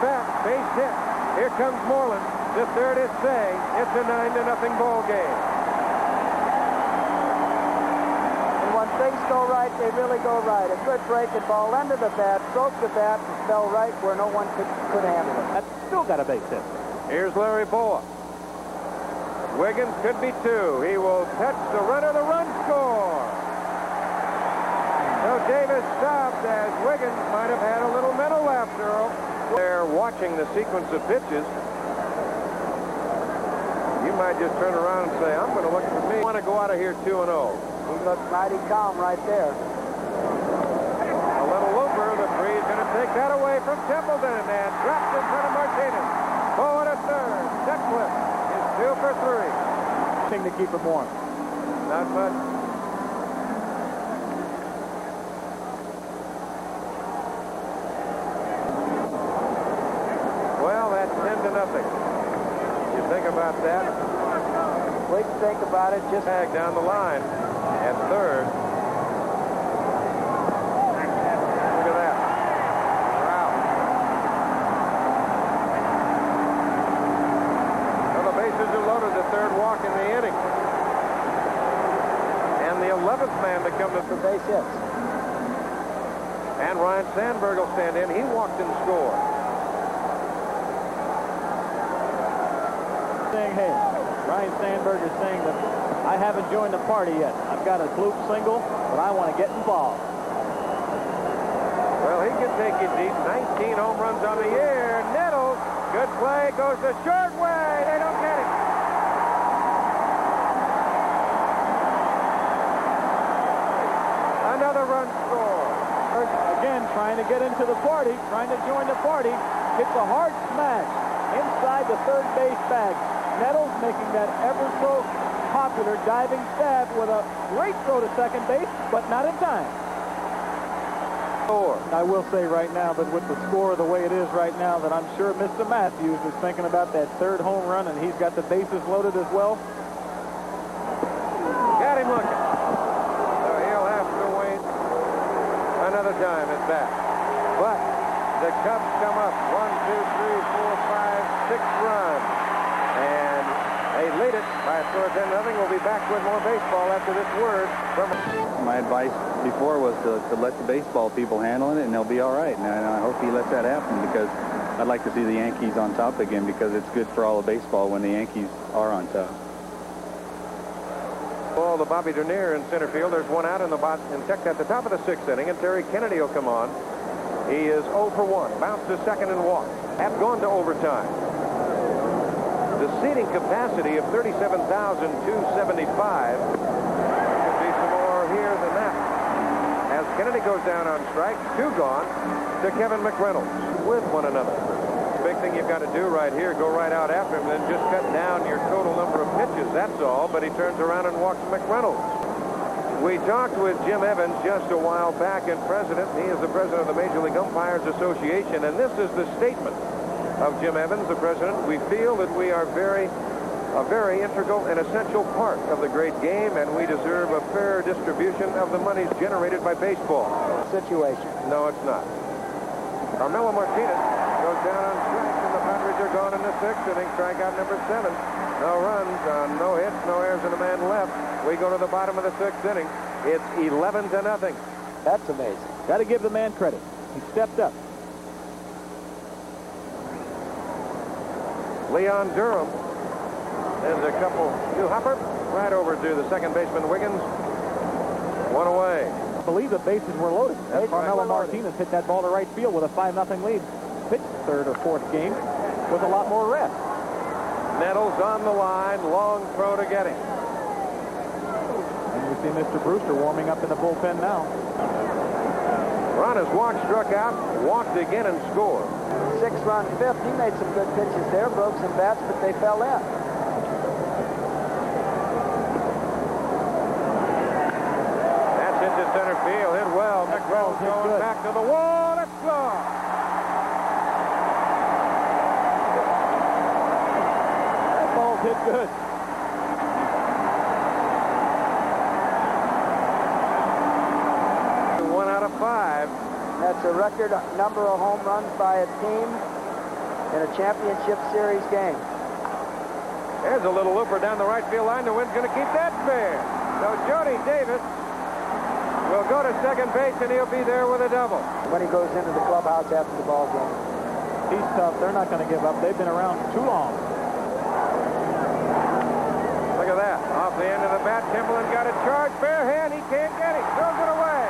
bat, base hit. Here comes Moreland. The third is Say. It's a 9-0 ball game. And when things go right, they really go right. A good breaking ball under the bat, stroke the bat, and fell right where no one could handle it. That's still got a base hit. Here's Larry Boa. Wiggins could be two. He will touch the runner. The run score. So Davis stopped as Wiggins might have had a little mental lapse, Earl. They're watching the sequence of pitches. You might just turn around and say, I'm going to look for me. I want to go out of here 2-0. He looks mighty calm right there. A little looper. The three is going to take that away from Templeton and drops in front of Martinez. Forward at third. Sutcliffe is 2 for 3. Thing to keep him warm. Not much. Well, that's 10-0. You think about that? We can think about it. Just tag down the line at third. Look at that. Wow. Well, the bases are loaded. The third walk in the inning. And the 11th man to come to for base hits. And Ryan Sandberg will stand in. He walked and scored. Saying, hey, Ryan Sandberg is saying that I haven't joined the party yet. I've got a gloop single, but I want to get involved. Well, he can take you deep. 19 home runs on the year. Nettles, good play, goes the short way. They don't get it. Another run score. Again, trying to get into the party, trying to join the party. Hits a hard smash inside the third base bag. Nettles making that ever so popular diving stab with a great throw to second base, but not in time. I will say right now that with the score the way it is right now, that I'm sure Mr. Matthews is thinking about that third home run, and he's got the bases loaded as well. Got him looking. So he'll have to wait another time at bat. But the Cubs come up 1, 2, 3, 4, 5, 6 runs. And they lead it by a score of 10-0. We'll be back with more baseball after this word from... My advice before was to let the baseball people handle it, and they'll be all right. And I hope he lets that happen, because I'd like to see the Yankees on top again, because it's good for all of baseball when the Yankees are on top. Ball to Bobby Dernier in center field. There's one out in the at the top of the 6th inning, and Terry Kennedy will come on. He is 0 for 1. Bounced to second and walked. Have gone to overtime. The seating capacity of 37,275. Could be some more here than that. As Kennedy goes down on strike, 2 gone to Kevin McReynolds with one another. The big thing you've got to do right here, go right out after him, then just cut down your total number of pitches. That's all. But he turns around and walks McReynolds. We talked with Jim Evans just a while back, and he is the president of the Major League Umpires Association, and this is the statement of Jim Evans, the president. We feel that we are a very integral and essential part of the great game, and we deserve a fair distribution of the monies generated by baseball. Situation. No, it's not. Carmelo Martinez goes down on strike, and the Padres are gone in the 6th inning. Strikeout number 7. No runs, no hits, no errors, and a man left. We go to the bottom of the 6th inning. It's 11-0. That's amazing. Got to give the man credit. He stepped up. Leon Durham. There's a couple to Hopper. Right over to the second baseman, Wiggins. One away. I believe the bases were loaded. Carmelo Martinez hit that ball to right field with a 5-0 lead. Pitched third or fourth game with a lot more rest. Nettles on the line. Long throw to get him. And we see Mr. Brewster warming up in the bullpen now. Ron has walked, struck out, walked again, and scored. 6-run 5th. He made some good pitches there, broke some bats, but they fell in. That's into center field. Hit well. McReynolds going back to the wall. It's gone. That ball's hit good. One out of 5. That's a record number of home runs by a team in a championship series game. There's a little looper down the right field line. The wind's going to keep that fair. So Jody Davis will go to second base, and he'll be there with a double. When he goes into the clubhouse after the ball game. He's tough. They're not going to give up. They've been around too long. Look at that. Off the end of the bat, Timberland got a charge. Bare hand. He can't get it. Throws it away.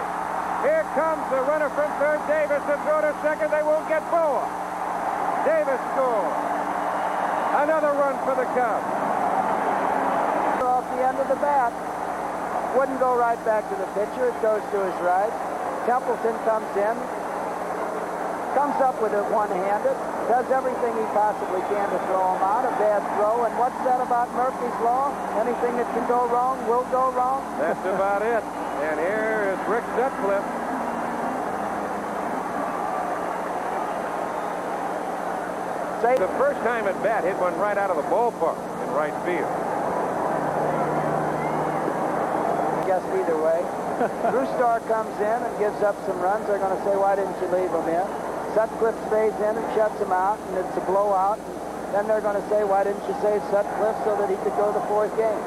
Here comes the runner from third. Davis will go to second. They won't get Boa. Davis scores. Another run for the Cubs. Off the end of the bat. Wouldn't go right back to the pitcher. It goes to his right. Templeton comes in. Comes up with it one-handed. Does everything he possibly can to throw him out. A bad throw. And what's that about Murphy's Law? Anything that can go wrong will go wrong. That's about it. And here is Rick Sutcliffe. The first time at bat hit one right out of the ballpark in right field. I guess either way. Brewstar comes in and gives up some runs. They're going to say, why didn't you leave him in? Sutcliffe stays in and shuts him out, and it's a blowout. And then they're going to say, why didn't you save Sutcliffe so that he could go the fourth game?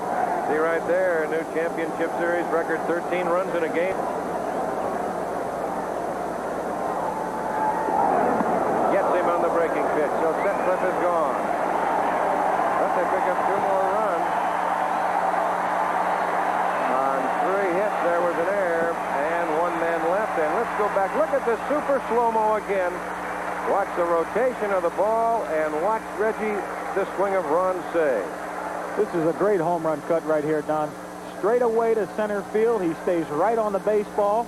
See right there, a new championship series record, 13 runs in a game. Gets him on the breaking pitch, so Sutcliffe is gone. But they pick up 2 more runs. On 3 hits, there was an error, and 1 man left. And let's go back. Look at the super slow-mo again. Watch the rotation of the ball, and watch Reggie, the swing of Ron Say. This is a great home run cut right here, Don. Straight away to center field. He stays right on the baseball.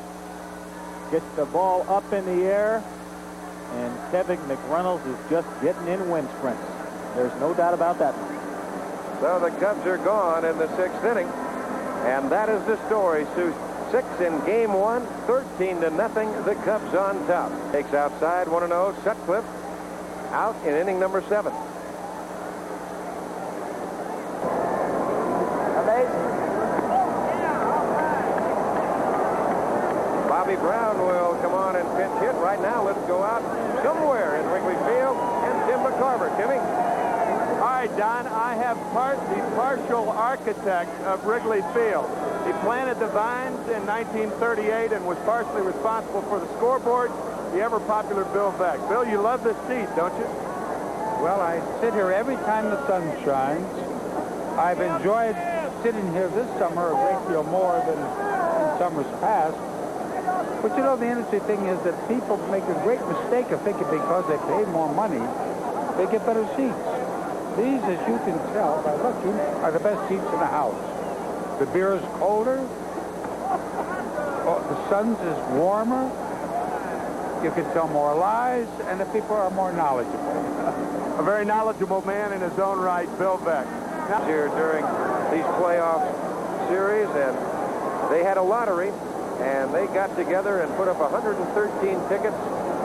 Gets the ball up in the air. And Kevin McReynolds is just getting in wind sprints. There's no doubt about that. So the Cubs are gone in the 6th inning. And that is the story. 6 in game 1, 13-0. The Cubs on top. Takes outside, 1-0. Sutcliffe out in inning number 7. Amazing. Bobby Brown will come on and pinch hit. Right now, let's go out somewhere in Wrigley Field and Tim McCarver. Timmy? All right, Don, I have the partial architect of Wrigley Field. He planted the vines in 1938 and was partially responsible for the scoreboard, the ever-popular Bill Veeck. Bill, you love this seat, don't you? Well, I sit here every time the sun shines. I've enjoyed sitting here this summer a great deal more than in summers past. But you know, the interesting thing is that people make a great mistake of thinking because they pay more money, they get better seats. These, as you can tell by looking, are the best seats in the house. The beer is colder. The sun's is warmer. You can tell more lies, and the people are more knowledgeable. A very knowledgeable man in his own right, Bill Veeck. Here during these playoff series, and they had a lottery, and they got together and put up 113 tickets,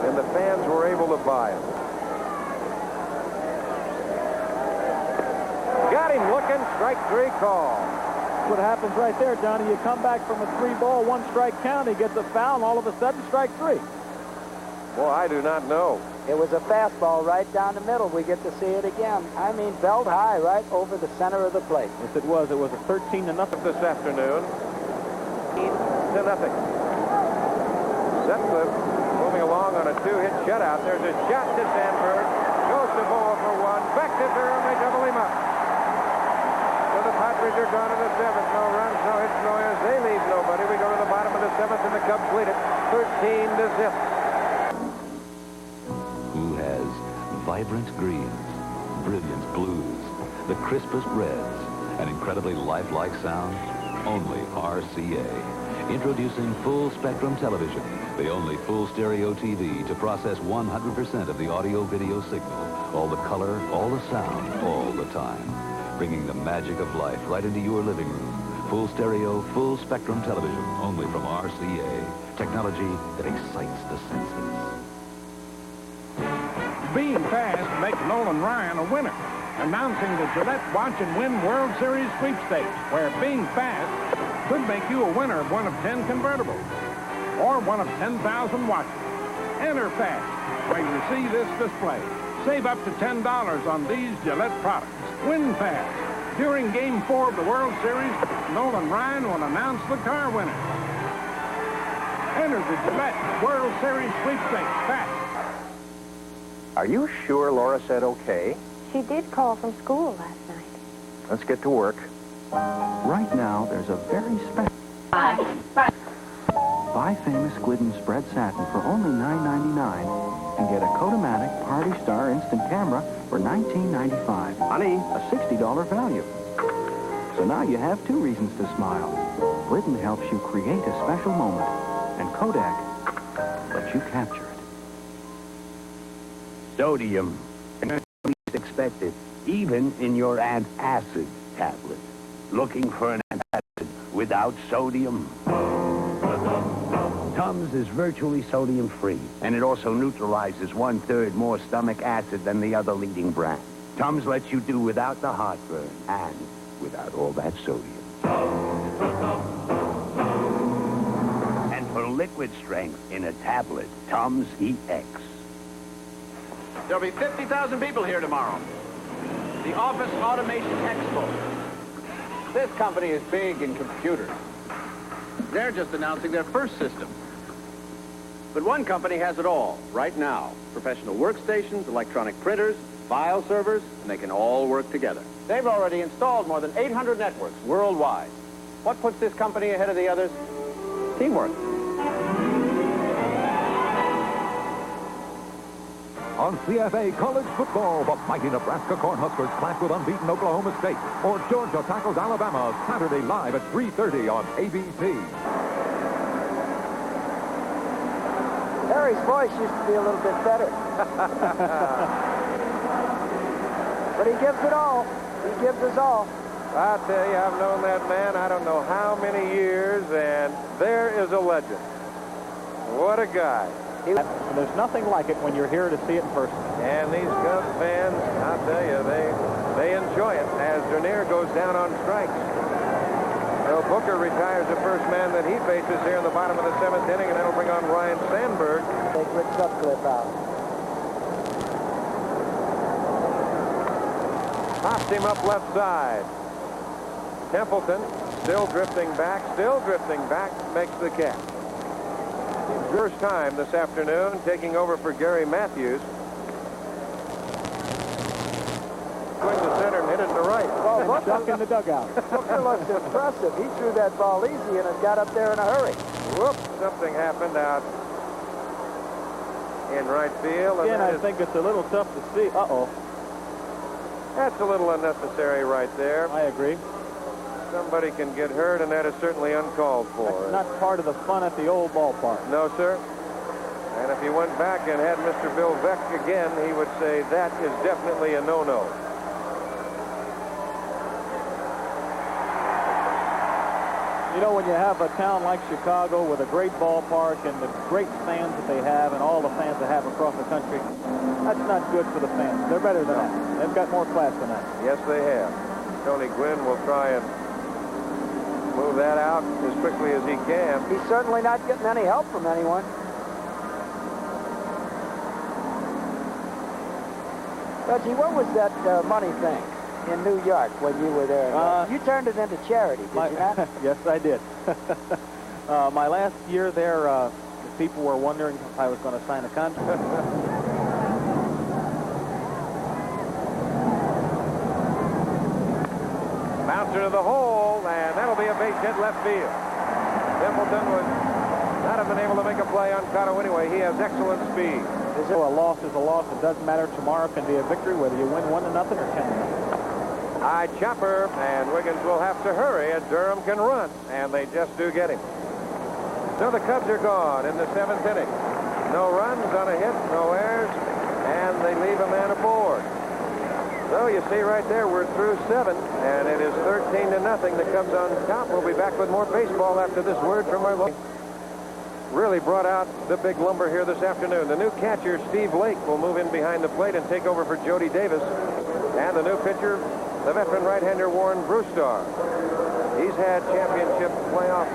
and the fans were able to buy them. Got him looking, strike 3 call. That's what happens right there, Johnny. You come back from a 3-ball, 1-strike count, he gets a foul, and all of a sudden, strike 3. Well, I do not know. It was a fastball right down the middle. We get to see it again. I mean, belt high right over the center of the plate. Yes, it was. It was a 13-0 this afternoon. 13-0. Sutcliffe moving along on a 2-hit shutout. There's a shot to Sandberg. Goes to Boa for 1. Back to third, and they double him up. So the Padres are gone in the 7th. No runs, no hits, no errors. They leave nobody. We go to the bottom of the 7th, and the Cubs lead it 13-0. Who has vibrant greens, brilliant blues, the crispest reds, an incredibly lifelike sound? Only RCA. Introducing Full Spectrum Television, the only full stereo TV to process 100% of the audio-video signal. All the color, all the sound, all the time. Bringing the magic of life right into your living room. Full stereo, full spectrum television, only from RCA. Technology that excites the senses. Being fast makes Nolan Ryan a winner. Announcing the Gillette Watch and Win World Series sweepstakes, where being fast could make you a winner of one of 10 convertibles or one of 10,000 watches. Enter fast when you see this display. Save up to $10 on these Gillette products. Win fast. During Game 4 of the World Series, Nolan Ryan will announce the car winner. Enter the Gillette World Series sweepstakes fast. Are you sure Laura said okay? She did call from school last night. Let's get to work. Right now, there's a very special... Buy famous squid and spread satin for only $9.99 and get a Kodomatic Party Star instant camera for $19.95. Honey, a $60 value. So now you have two reasons to smile. Glidden helps you create a special moment, and Kodak lets you capture it. Sodium. Least expected, even in your antacid tablet. Looking for an antacid without sodium? Tums is virtually sodium-free, and it also neutralizes 1/3 more stomach acid than the other leading brand. Tums lets you do without the heartburn and without all that sodium. And for liquid strength in a tablet, Tums EX. There'll be 50,000 people here tomorrow. The Office Automation Expo. This company is big in computers. They're just announcing their first system. But one company has it all, right now. Professional workstations, electronic printers, file servers, and they can all work together. They've already installed more than 800 networks worldwide. What puts this company ahead of the others? Teamwork. On CFA College Football, the mighty Nebraska Cornhuskers clash with unbeaten Oklahoma State, or Georgia tackles Alabama Saturday live at 3:30 on ABC. Harry's voice used to be a little bit better. But he gives it all. He gives us all. I'll tell you, I've known that man I don't know how many years, and there is a legend. What a guy. There's nothing like it when you're here to see it in person. And these Cubs fans, I'll tell you, they enjoy it as Dernier goes down on strikes. So Booker retires the first man that he faces here in the bottom of the 7th inning, and that'll bring on Ryan Sandberg. Take Rick Sutcliffe out. Pops him up left side. Templeton still drifting back, makes the catch. First time this afternoon, taking over for Gary Matthews. Swing to center and hit it to right. Well, Duck in the dugout. Booker looks impressive. He threw that ball easy and it got up there in a hurry. Whoops, something happened out in right field. Again, I think it's a little tough to see. Uh-oh. That's a little unnecessary right there. I agree. Somebody can get hurt, and that is certainly uncalled for. That's not part of the fun at the old ballpark. No, sir. And if he went back and had Mr. Bill Veck again, he would say that is definitely a no-no. You know, when you have a town like Chicago with a great ballpark and the great fans that they have and all the fans they have across the country, that's not good for the fans. They're better than that. They've got more class than that. Yes, they have. Tony Gwynn will try and move that out as quickly as he can. He's certainly not getting any help from anyone. Reggie, what was that money thing in New York when you were there? You turned it into charity, did you not? Yes, I did. My last year there, the people were wondering if I was going to sign a contract. Bouncer to the hole, and that'll be a base hit left field. Templeton would not have been able to make a play on Cotto anyway. He has excellent speed. A loss is a loss. It doesn't matter. Tomorrow can be a victory, whether you win 1-0 or 10-0. High chopper, and Wiggins will have to hurry, and Durham can run, and they just do get him. So the Cubs are gone in the 7th inning. No runs on a hit, no errors, and they leave a man aboard. So you see right there, we're through 7, and it is 13-0. The Cubs on top. We'll be back with more baseball after this word from our local. Really brought out the big lumber here this afternoon. The new catcher, Steve Lake, will move in behind the plate and take over for Jody Davis. And the new pitcher, the veteran right-hander Warren Brewstar. He's had championship playoff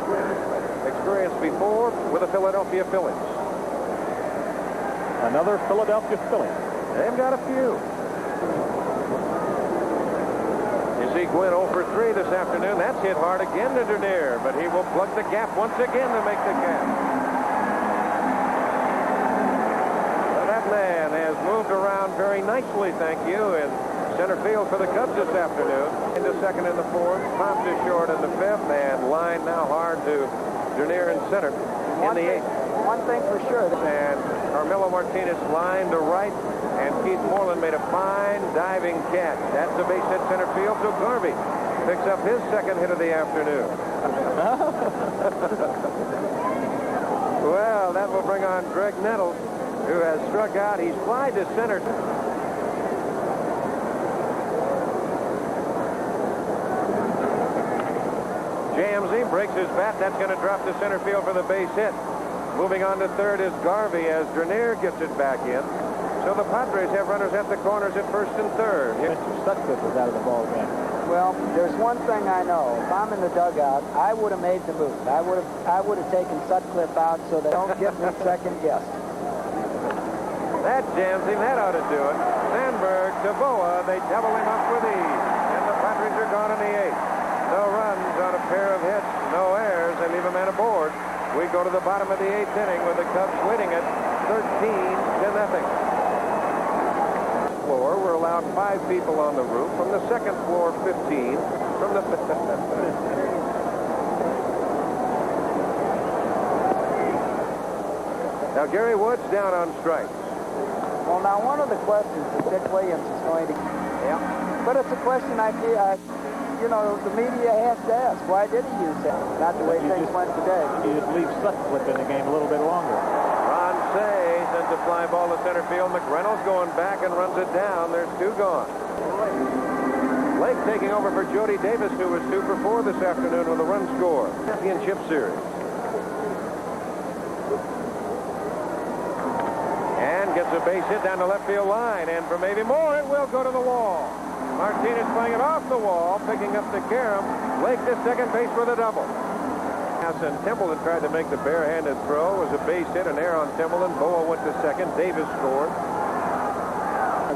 experience before with the Philadelphia Phillies. Another Philadelphia Philly. They've got a few. You see Gwynn 0 for 3 this afternoon. That's hit hard again to Dernier, but he will plug the gap once again to make the catch. Well, that man has moved around very nicely, thank you, in center field for the Cubs this afternoon. Into second in the fourth, popped to short in the fifth, and line now hard to Dernier in center in the eighth. One thing for sure. And Carmelo Martinez lined to right, and Keith Moreland made a fine diving catch. That's a base hit center field, so Garvey picks up his second hit of the afternoon. Well, that will bring on Greg Nettles, who has struck out. He's flied to center. Jamsey breaks his bat. That's going to drop to center field for the base hit. Moving on to third is Garvey as Dernier gets it back in. So the Padres have runners at the corners at first and third. Mr. Sutcliffe was out of the ball game. Well, there's one thing I know. If I'm in the dugout, I would have made the move. I would have taken Sutcliffe out so they don't get me second guessed. That jams him. That ought to do it. Sandberg to Boa. They double him up with ease. And the Padres are gone in the eighth. No runs on a pair of hits, no errors. They leave a man aboard. We go to the bottom of the eighth inning with the Cubs leading it 13-0. Floor, we're allowed 5 people on the roof. From the second floor, 15. From the now Gary Woods down on strike. Well, now one of the questions that Dick Williams is going to, but it's a question I feel. You know, the media has to ask, why did he use that? Not the way things went today. You just leave Sutcliffe in the game a little bit longer. Ron Say sends a fly ball to center field. McReynolds going back and runs it down. There's 2 gone. Blake taking over for Jody Davis, who was 2 for 4 this afternoon with a run score. Championship series. And gets a base hit down the left field line. And for maybe more, it will go to the wall. Martinez playing it off the wall, picking up the carom. Blake to second base for the double. And Templeton tried to make the barehanded throw. It was a base hit, an error on Templeton. Boa went to second. Davis scored.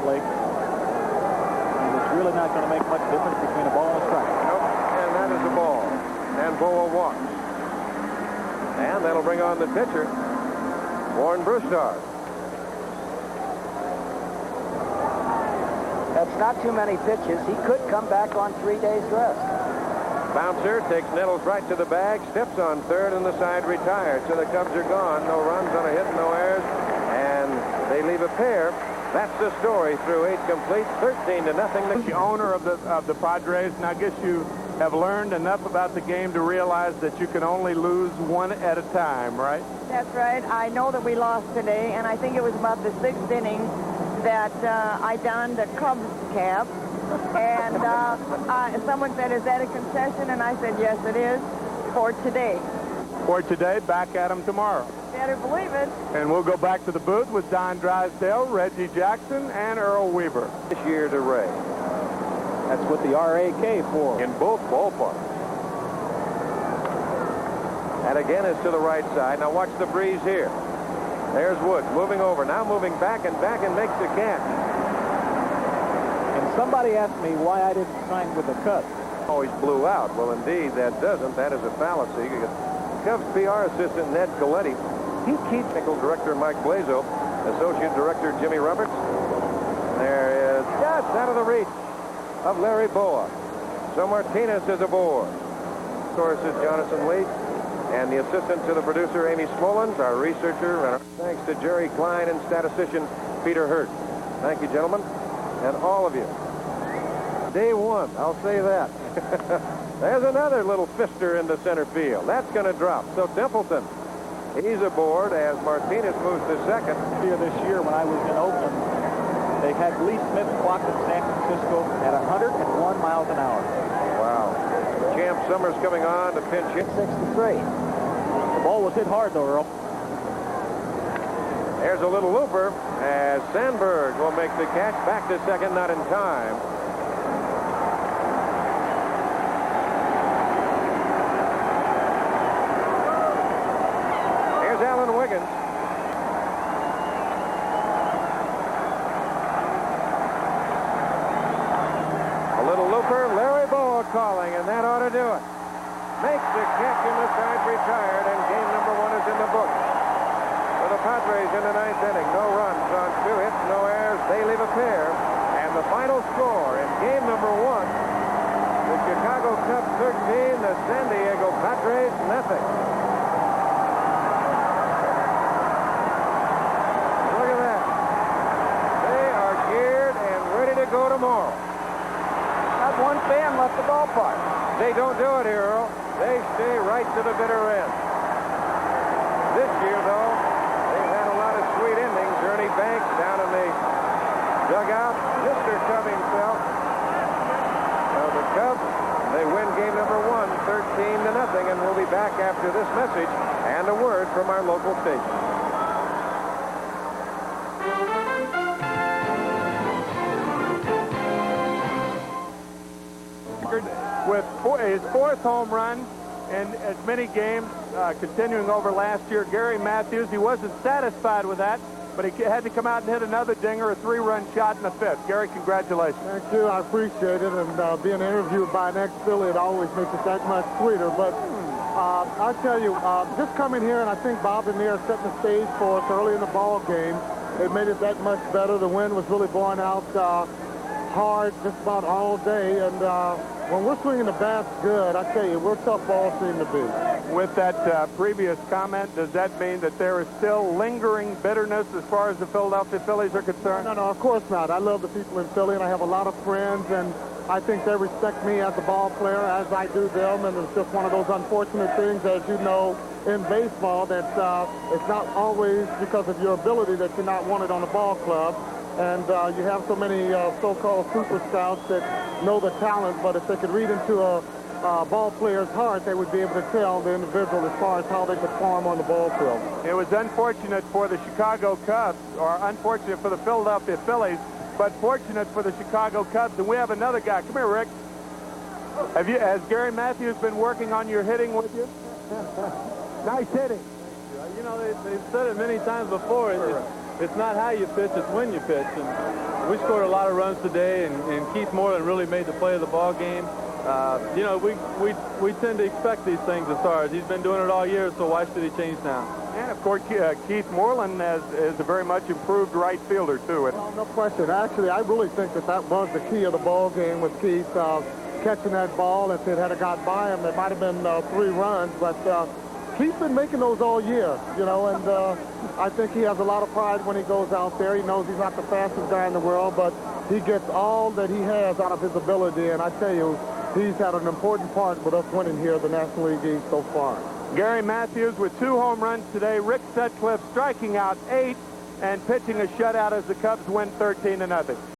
Blake. It's really not going to make much difference between a ball and a strike. Nope. And that is a ball. And Boa walks. And that'll bring on the pitcher, Warren Brustad. That's not too many pitches. He could come back on 3 days rest. Bouncer takes Nettles right to the bag, steps on third, and the side retired. So the Cubs are gone. No runs on a hit, no errors, and they leave a pair. That's the story through 8 complete, 13-0. The owner of the Padres, and I guess you have learned enough about the game to realize that you can only lose 1 at a time, right? That's right. I know that we lost today, and I think it was about the 6th inning that I donned a Cubs cap, and someone said, is that a concession? And I said, yes, it is, for today. For today, back at them tomorrow. Better believe it. And we'll go back to the booth with Don Drysdale, Reggie Jackson, and Earl Weaver. This year to Ray. That's what the RAK for. In both ballparks. And again, it's to the right side. Now watch the breeze here. There's Woods moving over, now moving back and makes the catch. And somebody asked me why I didn't sign with the Cubs. Always blew out. Well, indeed, that doesn't. That is a fallacy. Cubs PR assistant Ned Coletti, he keeps technical director Mike Blazo, associate director Jimmy Roberts. There is just out of the reach of Larry Boa. So Martinez is aboard. Of course, is Jonathan Lee. And the assistant to the producer, Amy Smollins, our researcher, and thanks to Jerry Klein and statistician Peter Hurt. Thank you, gentlemen, and all of you. Day 1, I'll say that. There's another little fister into center field. That's going to drop. So Templeton, he's aboard as Martinez moves to second. Here this year, when I was in Oakland, they had Lee Smith clocked in San Francisco at 101 miles an hour. Wow. Champ Summers coming on to pinch hit. 63. The ball was hit hard, though, Earl. There's a little looper as Sandberg will make the catch. Back to second, not in time. Here's Alan Wiggins. calling, and that ought to do it. Makes the catch in the side, retired, and game number 1 is in the books. For the Padres in the 9th inning, no runs on 2 hits, no errors. They leave a pair. And the final score in game number 1, the Chicago Cubs 13, the San Diego Padres nothing. Look at that. They are geared and ready to go tomorrow. Not one fan left the ballpark. They don't do it here, Earl. They stay right to the bitter end. This year, though, they've had a lot of sweet endings. Ernie Banks down in the dugout. Mr. Cub himself. The Cubs, they win game number 1, 13-0, and we'll be back after this message and a word from our local station. With his 4th home run in as many games, continuing over last year, Gary Matthews, he wasn't satisfied with that, but he had to come out and hit another dinger, a 3-run shot in the 5th. Gary, congratulations. Thank you. I appreciate it. And being interviewed by an ex-Philly, it always makes it that much sweeter. But I'll tell you, just coming here, and I think Bob and me are setting the stage for us early in the ball game. It made it that much better. The wind was really blowing out hard just about all day. And when we're swinging the bats good, I tell you, we're tough ball team to beat. With that previous comment, does that mean that there is still lingering bitterness as far as the Philadelphia Phillies are concerned? No, of course not. I love the people in Philly, and I have a lot of friends, and I think they respect me as a ball player as I do them, and it's just one of those unfortunate things, as you know, in baseball, that it's not always because of your ability that you're not wanted on the ball club. And you have so many so-called super scouts that know the talent, but if they could read into a ball player's heart, they would be able to tell the individual as far as how they perform on the ball field. It was unfortunate for the Chicago Cubs, or unfortunate for the Philadelphia Phillies, but fortunate for the Chicago Cubs. And we have another guy. Come here, Rick. Has Gary Matthews been working on your hitting with you? Nice hitting. You know, they've said it many times before. It's not how you pitch, it's when you pitch. And we scored a lot of runs today, and Keith Moreland really made the play of the ball game. You know, we tend to expect these things as far as he's been doing it all year, so why should he change now? And, of course, Keith Moreland is a very much improved right fielder, too. Well, no question. Actually, I really think that was the key of the ball game with Keith catching that ball. If it had got by him, it might have been 3 runs, but Keith's been making those all year, you know, and I think he has a lot of pride when he goes out there. He knows he's not the fastest guy in the world, but he gets all that he has out of his ability, and I tell you, he's had an important part with us winning here the National League East so far. Gary Matthews with 2 home runs today. Rick Sutcliffe striking out 8 and pitching a shutout as the Cubs win 13-0.